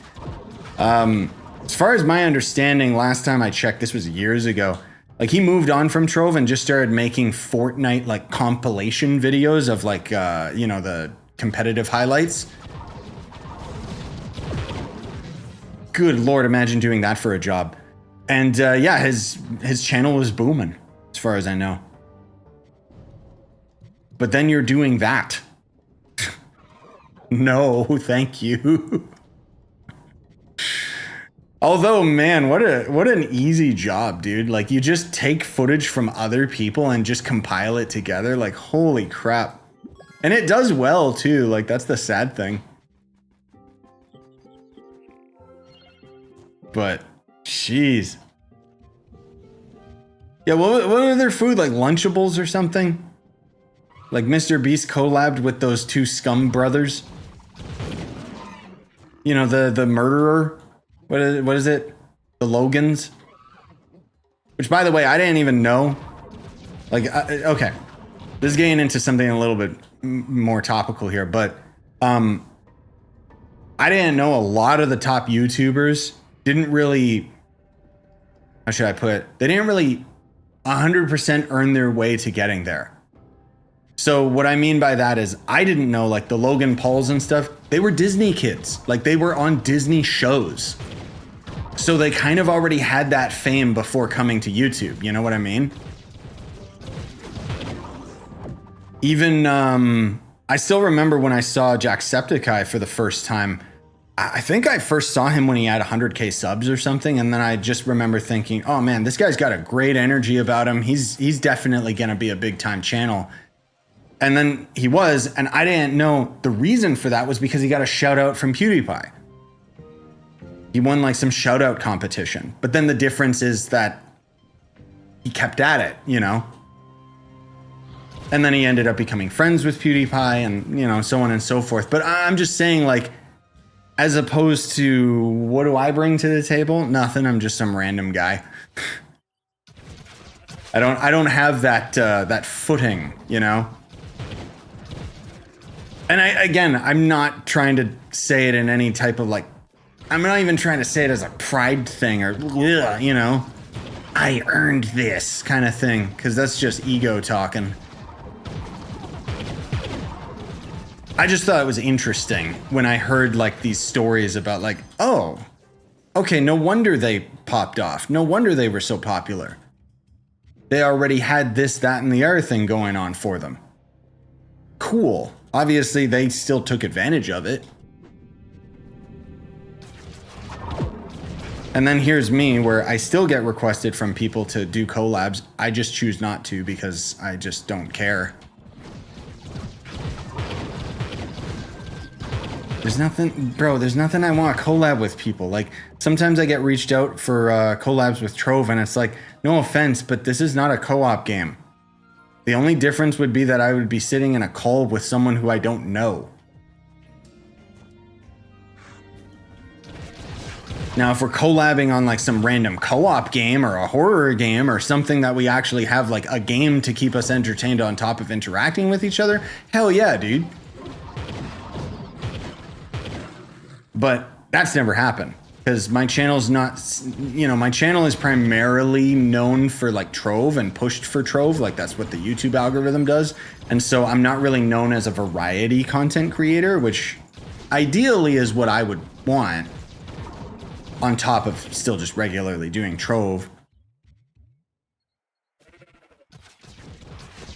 As far as my understanding, last time I checked, this was years ago, like he moved on from Trove and just started making Fortnite like compilation videos of like, you know, the competitive highlights. Good Lord, imagine doing that for a job. And yeah, his channel was booming, as far as I know. But then you're doing that. No, thank you. Although, man, what an easy job, dude. Like, you just take footage from other people and just compile it together. Like, holy crap. And it does well, too. Like, that's the sad thing. But, jeez. Yeah, what are their food? Like Lunchables or something? Like Mr. Beast collabed with those two scum brothers. You know, the murderer. What is it? The Logans. Which, by the way, I didn't even know. Like, okay. This is getting into something a little bit more topical here, but I didn't know a lot of the top YouTubers didn't really, how should I put it? They didn't really 100% earn their way to getting there. So what I mean by that is I didn't know, like the Logan Pauls and stuff, they were Disney kids. Like they were on Disney shows. So they kind of already had that fame before coming to YouTube. You know what I mean? Even, I still remember when I saw Jacksepticeye for the first time. I think I first saw him when he had 100K subs or something, and then I just remember thinking, oh man, this guy's got a great energy about him. He's definitely gonna be a big time channel. And then he was, and I didn't know the reason for that was because he got a shout out from PewDiePie. He won like some shout out competition. But then the difference is that he kept at it, you know? And then he ended up becoming friends with PewDiePie and, you know, so on and so forth. But I'm just saying, like, as opposed to what do I bring to the table? Nothing. I'm just some random guy. I don't have that that footing, you know? And I'm not trying to say it in any type of like, I'm not even trying to say it as a pride thing or, you know, I earned this kind of thing, because that's just ego talking. I just thought it was interesting when I heard like these stories about like, oh, okay, no wonder they popped off. No wonder they were so popular. They already had this, that, and the other thing going on for them. Cool. Obviously, they still took advantage of it. And then here's me where I still get requested from people to do collabs. I just choose not to because I just don't care. There's nothing, bro, there's nothing I want to collab with people. Like, sometimes I get reached out for collabs with Trove, and it's like, no offense, but this is not a co-op game. The only difference would be that I would be sitting in a call with someone who I don't know. Now, if we're collabing on like some random co-op game or a horror game or something that we actually have like a game to keep us entertained on top of interacting with each other, hell yeah, dude. But that's never happened because my channel's not, you know, my channel is primarily known for like Trove and pushed for Trove. Like that's what the YouTube algorithm does. And so I'm not really known as a variety content creator, which ideally is what I would want on top of still just regularly doing Trove.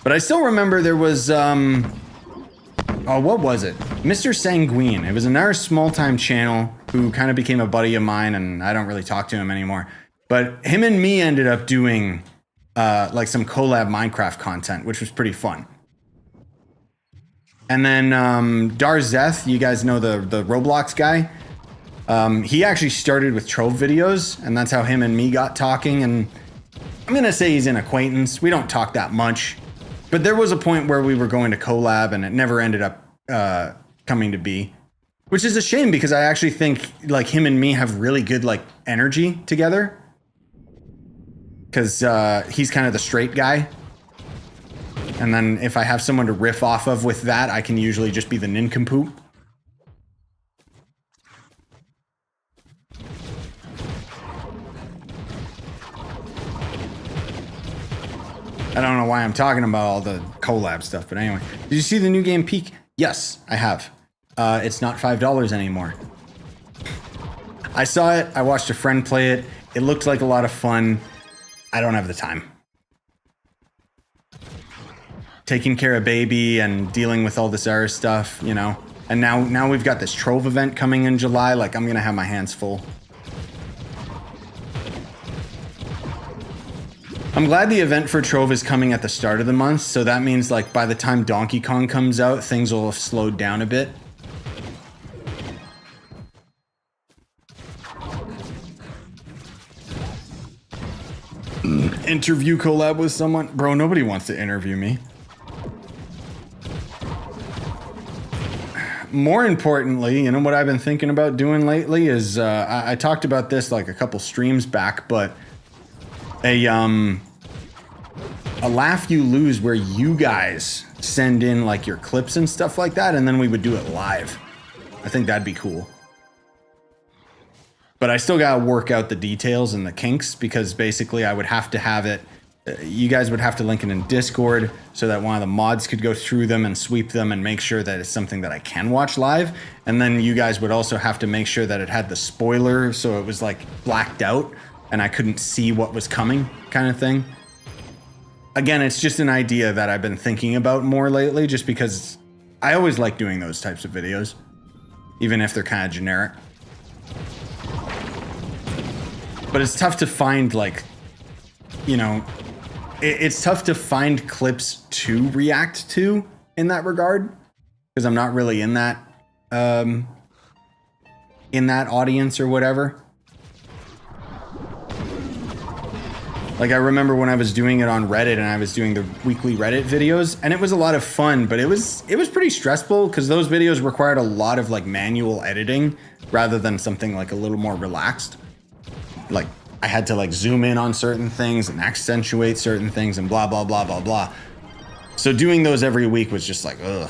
But I still remember there was, oh, what was it? Mr. Sanguine. It was another small-time channel who kind of became a buddy of mine, and I don't really talk to him anymore. But him and me ended up doing like some collab Minecraft content, which was pretty fun. And then Darzeth, you guys know the Roblox guy. He actually started with Trove videos, and that's how him and me got talking. And I'm gonna say he's an acquaintance. We don't talk that much. But there was a point where we were going to collab and it never ended up coming to be, which is a shame because I actually think like him and me have really good like energy together because he's kind of the straight guy. And then if I have someone to riff off of with that, I can usually just be the nincompoop. I don't know why I'm talking about all the collab stuff, but anyway. Did you see the new game Peak? Yes, I have. It's not $5 anymore. I saw it. I watched a friend play it. It looked like a lot of fun. I don't have the time. Taking care of baby and dealing with all this other stuff, you know. And now we've got this Trove event coming in July. Like, I'm going to have my hands full. I'm glad the event for Trove is coming at the start of the month, so that means like by the time Donkey Kong comes out, things will have slowed down a bit. Interview collab with someone? Bro, nobody wants to interview me. More importantly, you know what I've been thinking about doing lately is, I talked about this like a couple streams back, but a laugh you lose where you guys send in like your clips and stuff like that, and then we would do it live. I think that'd be cool. But I still gotta work out the details and the kinks, because basically I would have to have it, you guys would have to link it in Discord so that one of the mods could go through them and sweep them and make sure that it's something that I can watch live. And then you guys would also have to make sure that it had the spoiler, so it was like blacked out and I couldn't see what was coming, kind of thing. Again, it's just an idea that I've been thinking about more lately, just because I always like doing those types of videos, even if they're kind of generic. But it's tough to find, like, you know, it's tough to find clips to react to in that regard, because I'm not really in that audience or whatever. Like, I remember when I was doing it on Reddit and I was doing the weekly Reddit videos, and it was a lot of fun, but it was pretty stressful because those videos required a lot of like manual editing rather than something like a little more relaxed. Like, I had to like zoom in on certain things and accentuate certain things and blah, blah, blah, blah, blah. So doing those every week was just like, ugh.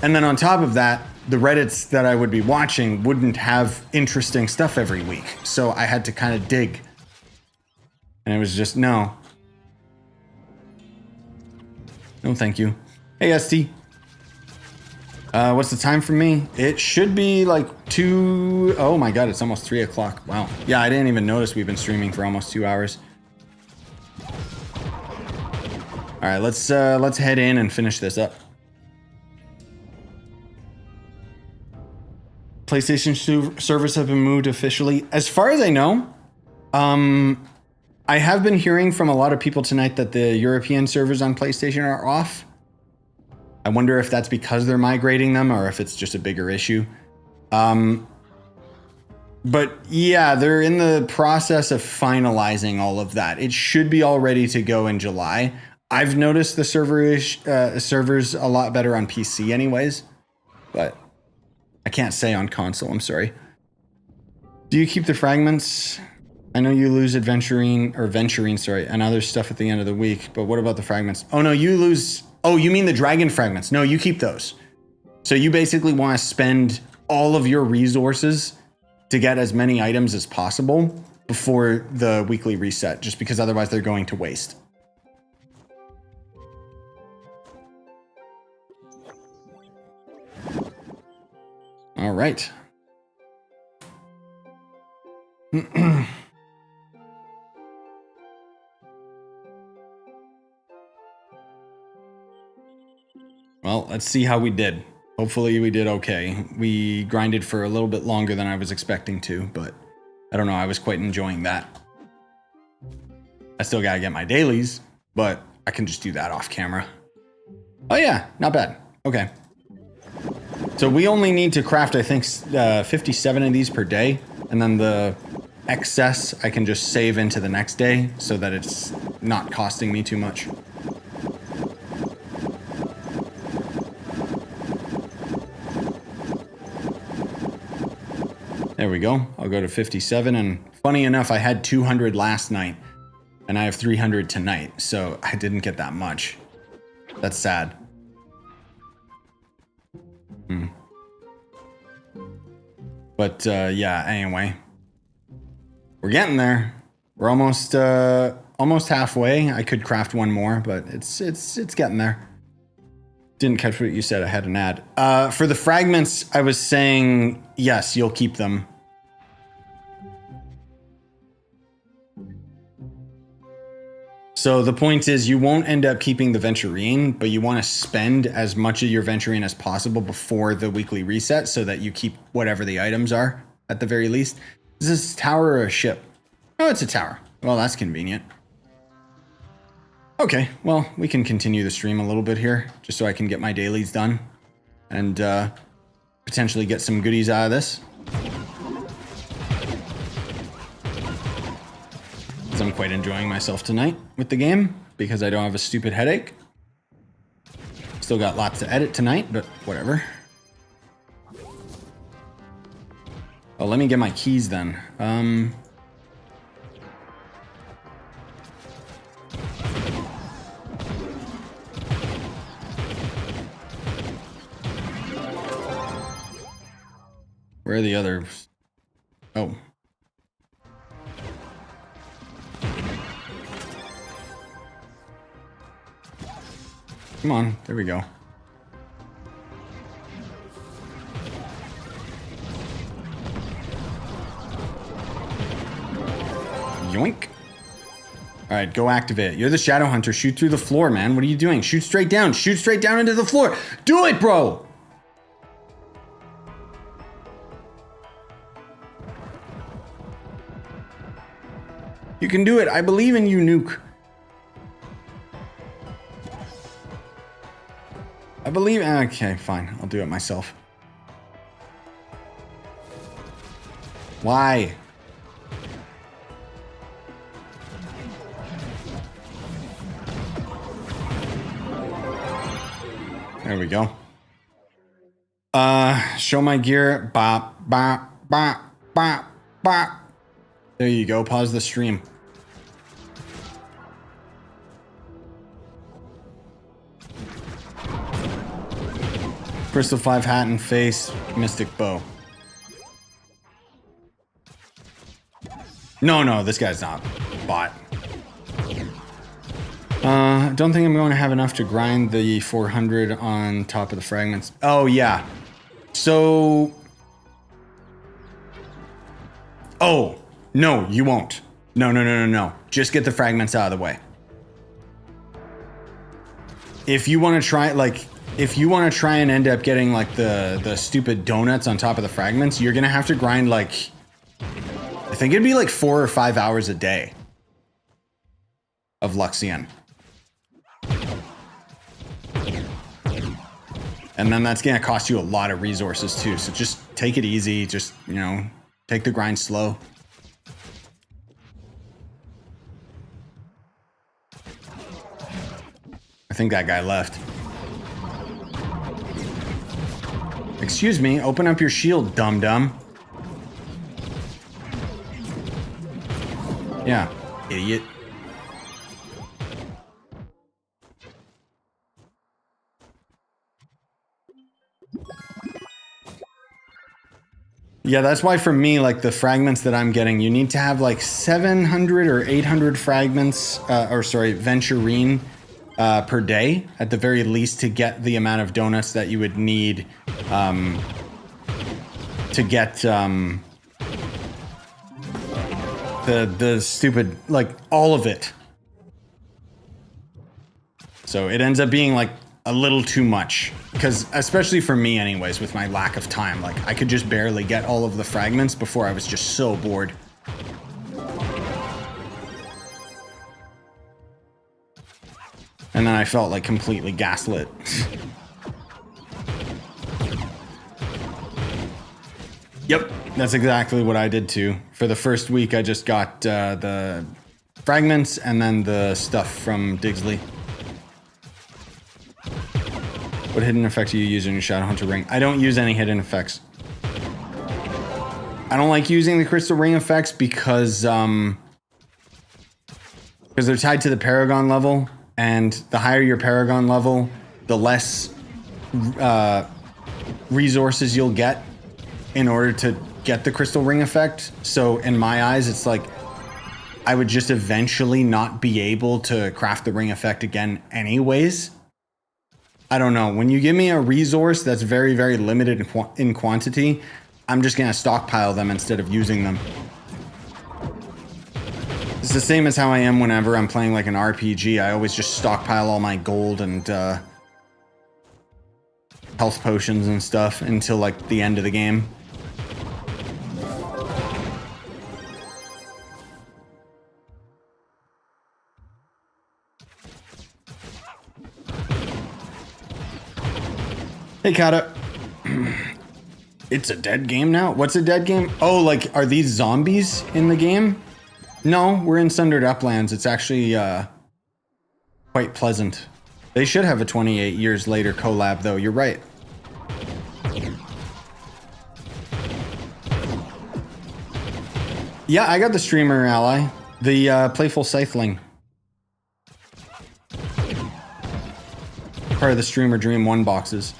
And then on top of that, the Reddits that I would be watching wouldn't have interesting stuff every week. So I had to kind of dig. And it was just, no. No, thank you. Hey, ST. What's the time for me? It should be like 2... Oh my god, it's almost 3 o'clock. Wow. Yeah, I didn't even notice we've been streaming for almost 2 hours. Alright, let's head in and finish this up. PlayStation servers have been moved officially. As far as I know, I have been hearing from a lot of people tonight that the European servers on PlayStation are off. I wonder if that's because they're migrating them or if it's just a bigger issue. But yeah, they're in the process of finalizing all of that. It should be all ready to go in July. I've noticed the servers a lot better on PC anyways, but I can't say on console, I'm sorry. Do you keep the fragments? I know you lose venturing, and other stuff at the end of the week, but what about the fragments? Oh no, you lose... Oh, you mean the dragon fragments? No, you keep those. So you basically want to spend all of your resources to get as many items as possible before the weekly reset, just because otherwise they're going to waste. All right. Well, let's see how we did. Hopefully we did okay. We grinded for a little bit longer than I was expecting to, but I don't know, I was quite enjoying that. I still gotta get my dailies, but I can just do that off camera. Oh yeah, not bad. Okay. So we only need to craft, I think, 57 of these per day, and then the excess I can just save into the next day so that it's not costing me too much. There we go. I'll go to 57, and funny enough, I had 200 last night, and I have 300 tonight, so I didn't get that much. That's sad. But yeah, anyway. We're getting there. We're almost halfway. I could craft one more, but it's getting there. Didn't catch what you said. I had an ad. For the fragments, I was saying, yes, you'll keep them. So the point is, you won't end up keeping the Venturine, but you want to spend as much of your Venturine as possible before the weekly reset so that you keep whatever the items are, at the very least. Is this a tower or a ship? Oh, it's a tower. Well, that's convenient. Okay, well, we can continue the stream a little bit here, just so I can get my dailies done and potentially get some goodies out of this. Because I'm quite enjoying myself tonight with the game, because I don't have a stupid headache. Still got lots to edit tonight, but whatever. Oh, let me get my keys then. Where are the others? Oh. Come on, there we go. Yoink. All right, go activate. You're the Shadow Hunter. Shoot through the floor, man. What are you doing? Shoot straight down. Shoot straight down into the floor. Do it, bro. You can do it. I believe in you, Nuke. I believe... Okay, fine. I'll do it myself. Why? There we go. Show my gear. Bop, bop, bop, bop, bop. There you go. Pause the stream. Crystal 5 hat and face. Mystic bow. No, this guy's not bot. Don't think I'm going to have enough to grind the 400 on top of the fragments. Oh, yeah. So... Oh, no, you won't. No. Just get the fragments out of the way. If you want to try, like... If you want to try and end up getting, like, the stupid donuts on top of the fragments, you're going to have to grind, like... I think it'd be, like, 4 or 5 hours a day of Luxian. And then that's going to cost you a lot of resources, too. So just take it easy. Just, you know, take the grind slow. I think that guy left. Excuse me, open up your shield, dum-dum. Yeah, idiot. Yeah, that's why for me, like the fragments that I'm getting, you need to have like 700 or 800 fragments, venturine per day at the very least to get the amount of donuts that you would need to get the stupid, like all of it. So it ends up being like a little too much, because especially for me anyways, with my lack of time, like I could just barely get all of the fragments before I was just so bored. And then I felt like completely gaslit. Yep, that's exactly what I did too. For the first week I just got the fragments and then the stuff from Digsley. What hidden effects do you use in your Shadow Hunter ring? I don't use any hidden effects. I don't like using the crystal ring effects because they're tied to the Paragon level, and the higher your Paragon level, the less resources you'll get in order to get the crystal ring effect. So in my eyes, it's like I would just eventually not be able to craft the ring effect again anyways. I don't know. When you give me a resource that's very, very limited in quantity, I'm just going to stockpile them instead of using them. It's the same as how I am whenever I'm playing like an RPG. I always just stockpile all my gold and health potions and stuff until like the end of the game. Hey, Kata. It's a dead game now? What's a dead game? Oh, like, are these zombies in the game? No, we're in Sundered Uplands. It's actually quite pleasant. They should have a 28 years later collab, though. You're right. Yeah, I got the streamer ally. The Playful Scytheling. Part of the Streamer Dream 1 boxes.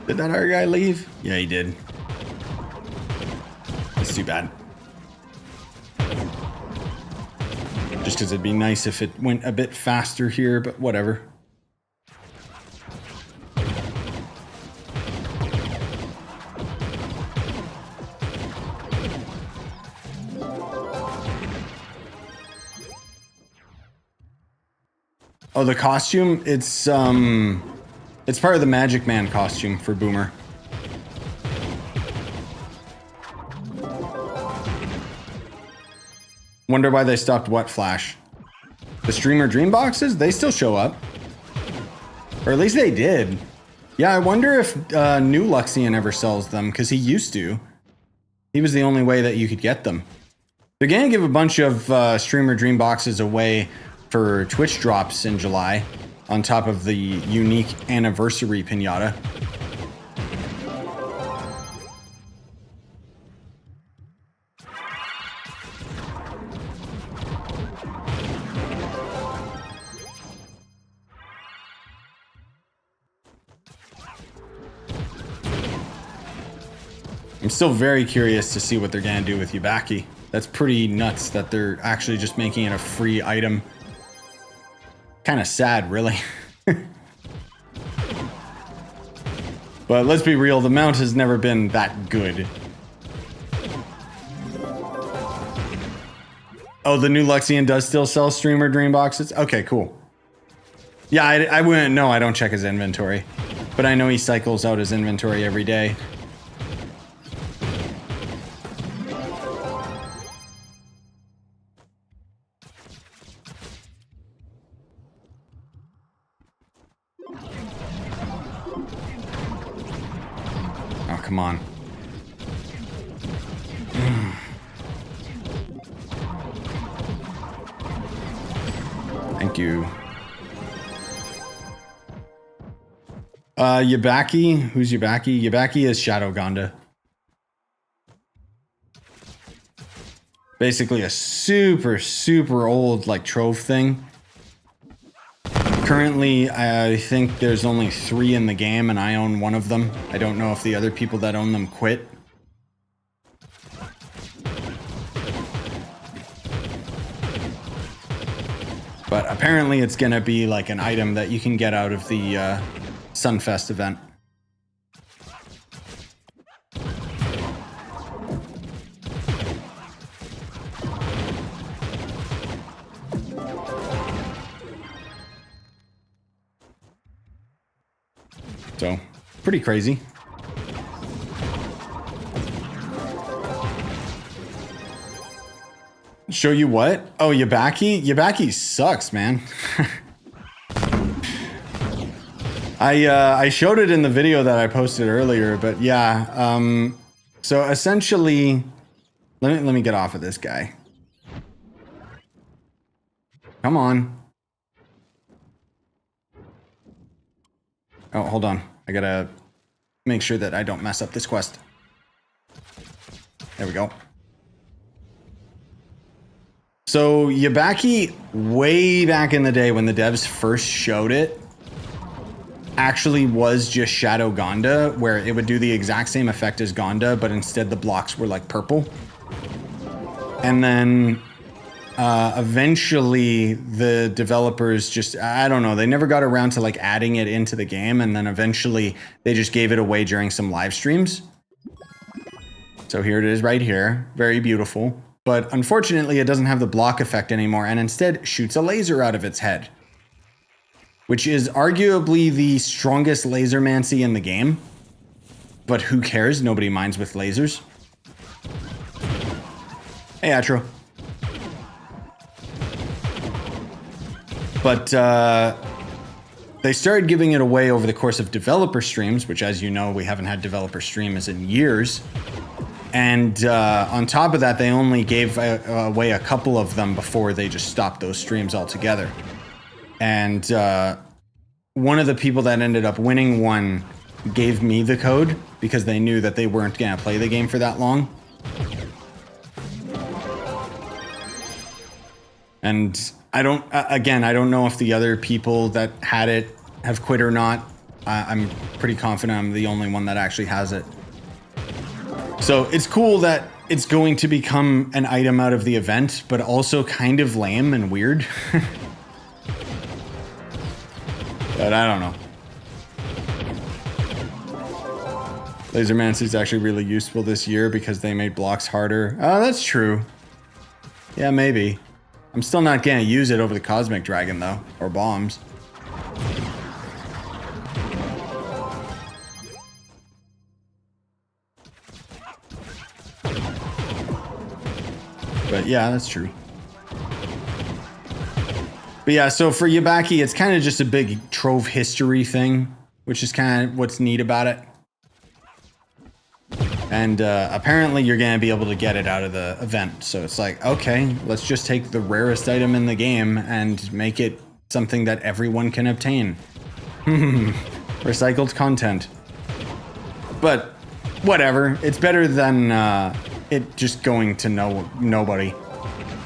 Did that other guy leave? Yeah, he did. That's too bad. Just because it'd be nice if it went a bit faster here, but whatever. Oh, the costume? It's part of the Magic Man costume for Boomer. Wonder why they stopped what Flash? The streamer dream boxes? They still show up. Or at least they did. Yeah, I wonder if new Luxian ever sells them, because he used to. He was the only way that you could get them. They're gonna give a bunch of streamer dream boxes away for Twitch drops in July, on top of the unique anniversary pinata. I'm still very curious to see what they're gonna do with Yubaki. That's pretty nuts that they're actually just making it a free item. Kind of sad, really. But let's be real, the mount has never been that good. Oh, the new Luxian does still sell streamer dream boxes? Okay, cool. Yeah, I wouldn't know, I don't check his inventory. But I know he cycles out his inventory every day. Come on. Thank you. Yubaki? Who's Yubaki? Yubaki is Shadow Gonda. Basically a super, super old, like, Trove thing. Currently, I think there's only 3 in the game, and I own one of them. I don't know if the other people that own them quit. But apparently it's gonna be like an item that you can get out of the Sunfest event. So, pretty crazy. Show you what? Oh, Yubaki? Yubaki sucks, man. I showed it in the video that I posted earlier, but yeah. So essentially, let me get off of this guy. Come on. Oh, hold on. I gotta make sure that I don't mess up this quest. There we go. So Yubaki, way back in the day when the devs first showed it, actually was just Shadow Gonda, where it would do the exact same effect as Gonda, but instead the blocks were like purple. And then eventually the developers just, I don't know, they never got around to like adding it into the game, and then eventually they just gave it away during some live streams. So here it is right here, very beautiful. But unfortunately, it doesn't have the block effect anymore, and instead shoots a laser out of its head, which is arguably the strongest lasermancy in the game. But who cares? Nobody minds with lasers. Hey, Atro. But they started giving it away over the course of developer streams, which, as you know, we haven't had developer streams in years. And on top of that, they only gave away a couple of them before they just stopped those streams altogether. And one of the people that ended up winning one gave me the code because they knew that they weren't going to play the game for that long. And I don't know if the other people that had it have quit or not. I'm pretty confident I'm the only one that actually has it. So it's cool that it's going to become an item out of the event, but also kind of lame and weird. But I don't know. Lasermancy is actually really useful this year because they made blocks harder. Oh, that's true. Yeah, maybe. I'm still not gonna use it over the Cosmic Dragon though, or bombs. But yeah, that's true. But yeah, so for Yabaki, it's kind of just a big Trove history thing, which is kind of what's neat about it. And apparently you're going to be able to get it out of the event. So it's like, okay, let's just take the rarest item in the game and make it something that everyone can obtain. Recycled content. But whatever, it's better than it just going to nobody.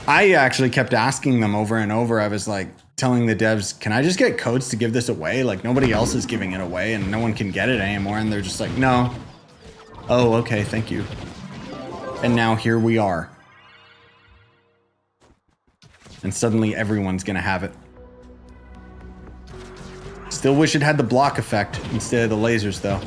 I actually kept asking them over and over. I was like telling the devs, can I just get codes to give this away? Like nobody else is giving it away and no one can get it anymore. And they're just like, no. Oh, okay, thank you. And now here we are. And suddenly everyone's gonna have it. Still wish it had the block effect instead of the lasers though.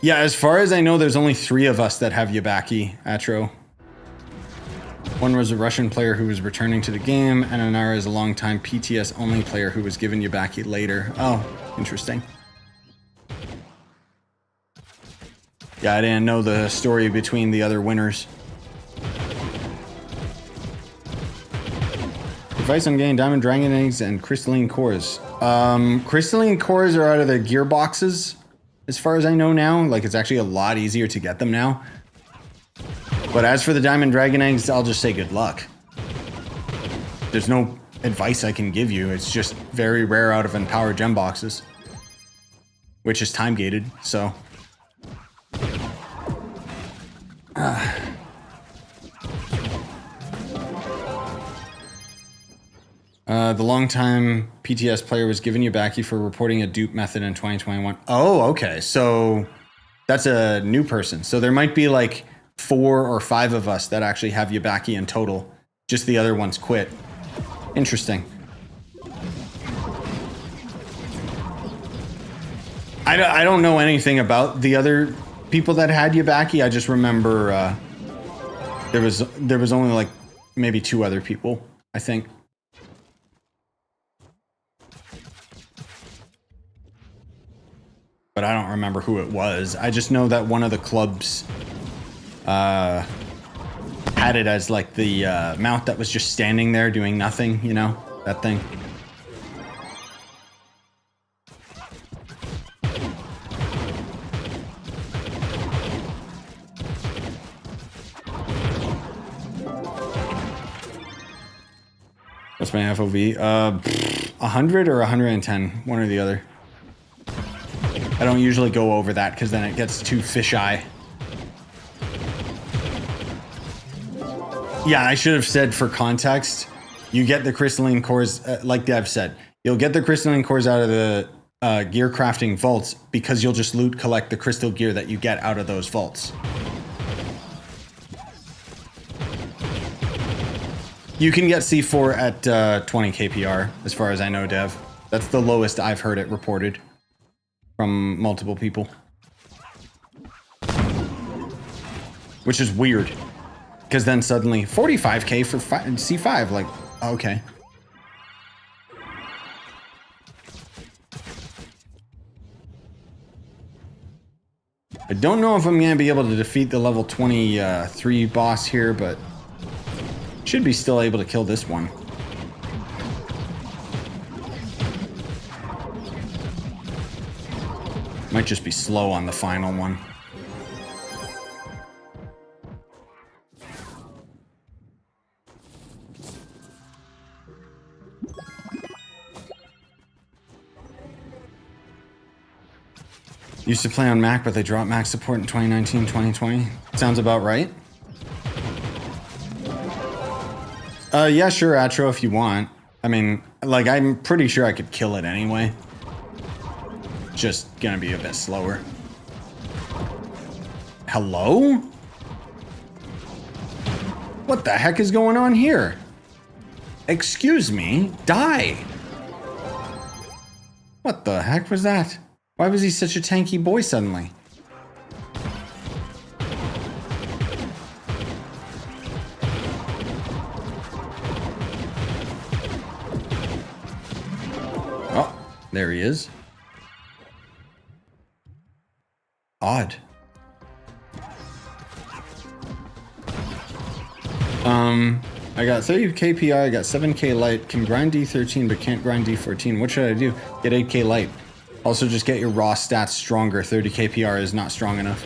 Yeah, as far as I know, there's only 3 of us that have Yabaki, Atro. One was a Russian player who was returning to the game, and Anara is a longtime PTS only player who was given Yabaki later. Oh, interesting. Yeah, I didn't know the story between the other winners. Advice on getting Diamond Dragon Eggs and Crystalline Cores. Crystalline Cores are out of the gearboxes, as far as I know now. Like, it's actually a lot easier to get them now. But as for the Diamond Dragon Eggs, I'll just say good luck. There's no advice I can give you. It's just very rare out of Empower Gem boxes. Which is time gated, so. The longtime PTS player was given Yabaki for reporting a dupe method in 2021. Oh, okay. So that's a new person. So there might be like 4 or 5 of us that actually have Yabaki in total. Just the other ones quit. Interesting. I don't know anything about the other people that had Yabaki. I just remember there was only like maybe 2 other people, I think. But I don't remember who it was. I just know that one of the clubs had it as like the mount that was just standing there doing nothing, you know, that thing. What's my FOV? 100 or 110, one or the other. I don't usually go over that because then it gets too fisheye. Yeah, I should have said for context, you get the crystalline cores, like Dev said, you'll get the crystalline cores out of the gear crafting vaults because you'll just loot collect the crystal gear that you get out of those vaults. You can get C4 at 20 KPR, as far as I know, Dev. That's the lowest I've heard it reported from multiple people. Which is weird. Because then suddenly 45k for C5, like, okay. I don't know if I'm going to be able to defeat the level 23 boss here, but should be still able to kill this one. Might just be slow on the final one. Used to play on Mac, but they dropped Mac support in 2019, 2020. Sounds about right. Yeah, sure, Atro, if you want. I mean, like, I'm pretty sure I could kill it anyway. Just gonna be a bit slower. Hello? What the heck is going on here? Excuse me, die. What the heck was that? Why was he such a tanky boy suddenly? Oh, there he is. Odd. I got 30 KPI, I got 7k light, can grind D13 but can't grind D14. What should I do? Get 8k light. Also just get your raw stats stronger. 30 KPR is not strong enough.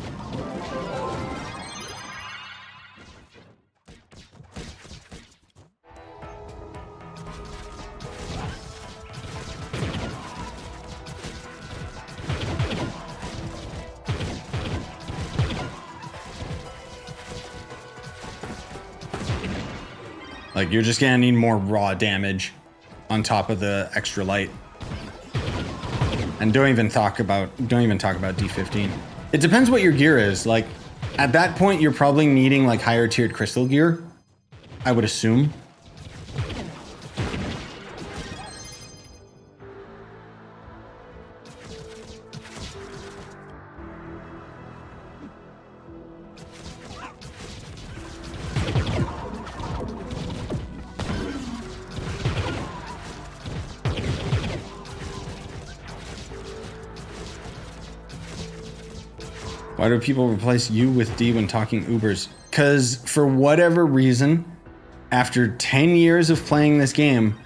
Like, you're just gonna need more raw damage on top of the extra light. And don't even talk about D15. It depends what your gear is. Like, at that point, you're probably needing like higher tiered crystal gear, I would assume. Why do people replace you with D when talking Ubers? Because for whatever reason, after 10 years of playing this game,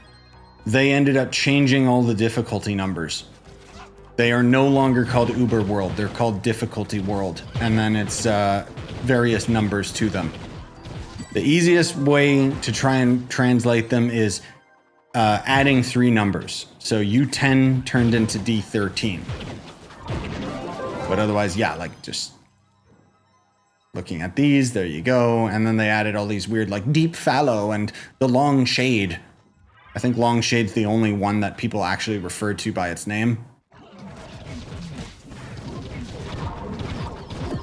they ended up changing all the difficulty numbers. They are no longer called Uber World, they're called Difficulty World. And then it's various numbers to them. The easiest way to try and translate them is adding 3 numbers. So U10 turned into D13. But otherwise, yeah, like just looking at these, there you go. And then they added all these weird like deep fallow and the long shade. I think long shade's the only one that people actually refer to by its name.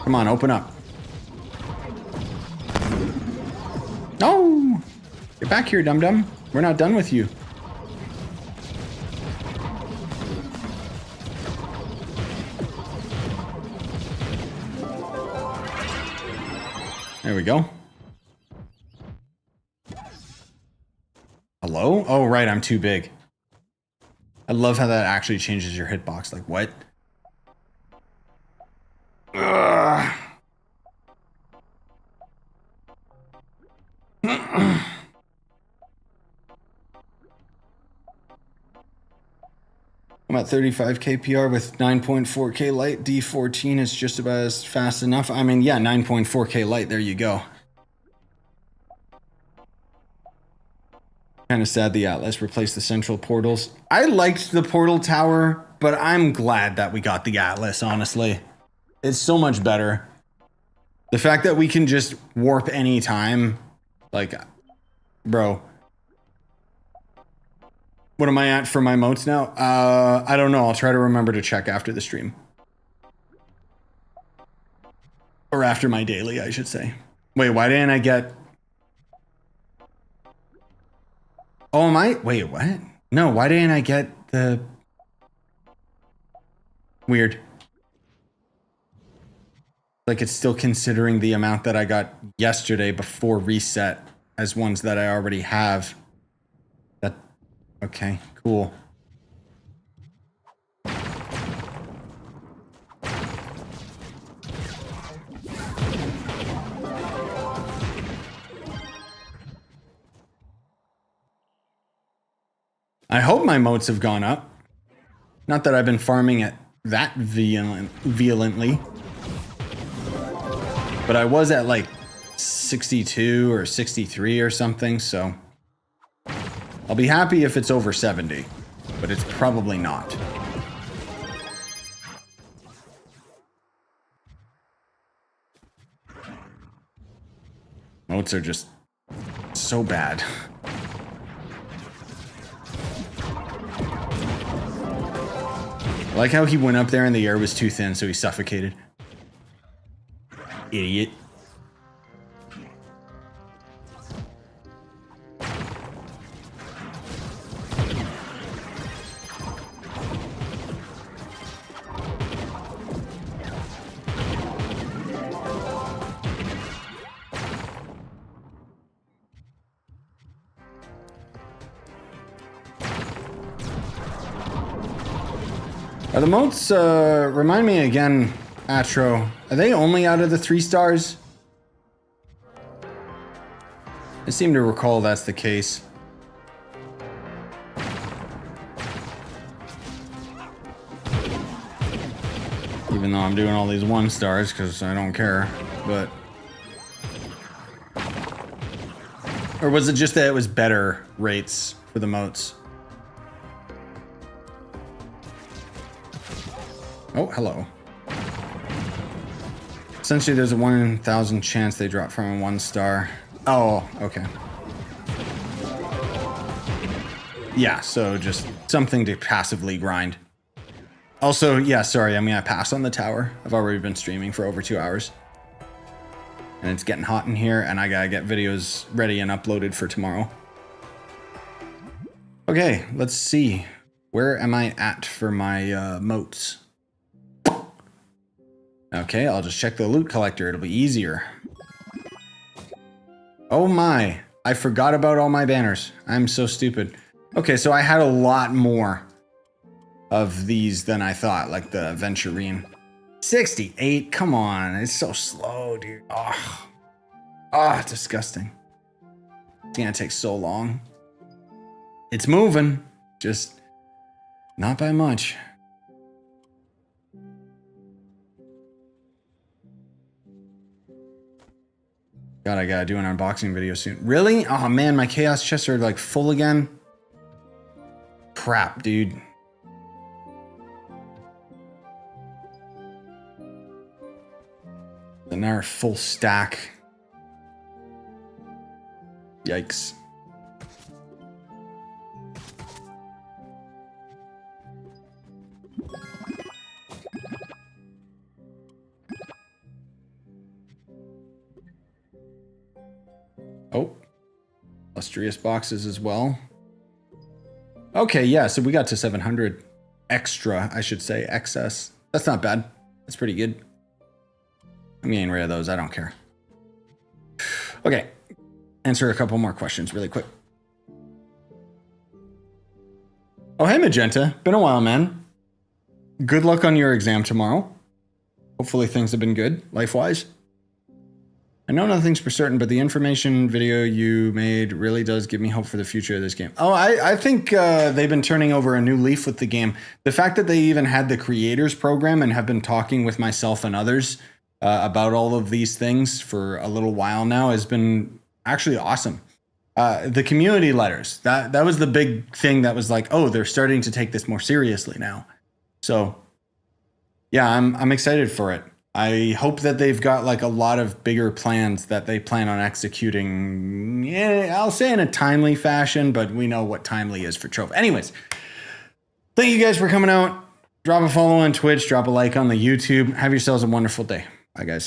Come on, open up. No! Get back here, dum-dum. We're not done with you. There we go. Hello? Oh, right, I'm too big. I love how that actually changes your hitbox. Like, what? Ugh. I'm at 35 KPR with 9.4k light. D14 is just about as fast enough. I mean, yeah, 9.4k light. There you go. Kind of sad the Atlas replaced the central portals. I liked the portal tower, but I'm glad that we got the Atlas, honestly. It's so much better. The fact that we can just warp anytime, like, bro. What am I at for my motes now? I don't know. I'll try to remember to check after the stream. Or after my daily, I should say. Wait, why didn't I get... Oh, am I? Wait, what? No, why didn't I get the... Weird. Like, it's still considering the amount that I got yesterday before reset as ones that I already have. That... Okay, cool. I hope my motes have gone up. Not that I've been farming it that violently. But I was at like 62 or 63 or something, so... I'll be happy if it's over 70, but it's probably not. Motes are just so bad. I like how he went up there and the air was too thin, so he suffocated. Idiot. Are the moats, remind me again, Atro, are they only out of the 3 stars? I seem to recall that's the case. Even though I'm doing all these 1 stars because I don't care, but... Or was it just that it was better rates for the moats? Oh, hello. Essentially, there's a 1 in 1,000 chance they drop from a 1 star. Oh, okay. Yeah, so just something to passively grind. Also, yeah, sorry, I'm gonna pass on the tower. I've already been streaming for over 2 hours. And it's getting hot in here, and I gotta get videos ready and uploaded for tomorrow. Okay, let's see. Where am I at for my moats? Okay, I'll just check the loot collector. It'll be easier. Oh my, I forgot about all my banners. I'm so stupid. Okay, so I had a lot more of these than I thought, like the Venturine. 68, come on, it's so slow, dude. Oh, disgusting. It's gonna take so long. It's moving, just not by much. God, I gotta do an unboxing video soon. Really? Oh man, my chaos chests are like full again. Crap, dude. Another full stack. Yikes. Oh, illustrious boxes as well. Okay, yeah, so we got to 700 extra, I should say, excess. That's not bad. That's pretty good. I'm getting rid of those. I don't care. Okay, answer a couple more questions really quick. Oh, hey, Magenta. Been a while, man. Good luck on your exam tomorrow. Hopefully things have been good, life-wise. I know nothing's for certain, but the information video you made really does give me hope for the future of this game. Oh, I think they've been turning over a new leaf with the game. The fact that they even had the creators program and have been talking with myself and others about all of these things for a little while now has been actually awesome. The community letters, that was the big thing that was like, oh, they're starting to take this more seriously now. So yeah, I'm excited for it. I hope that they've got like a lot of bigger plans that they plan on executing. Yeah, I'll say in a timely fashion, but we know what timely is for Trove. Anyways, thank you guys for coming out. Drop a follow on Twitch, drop a like on the YouTube. Have yourselves a wonderful day. Bye, guys.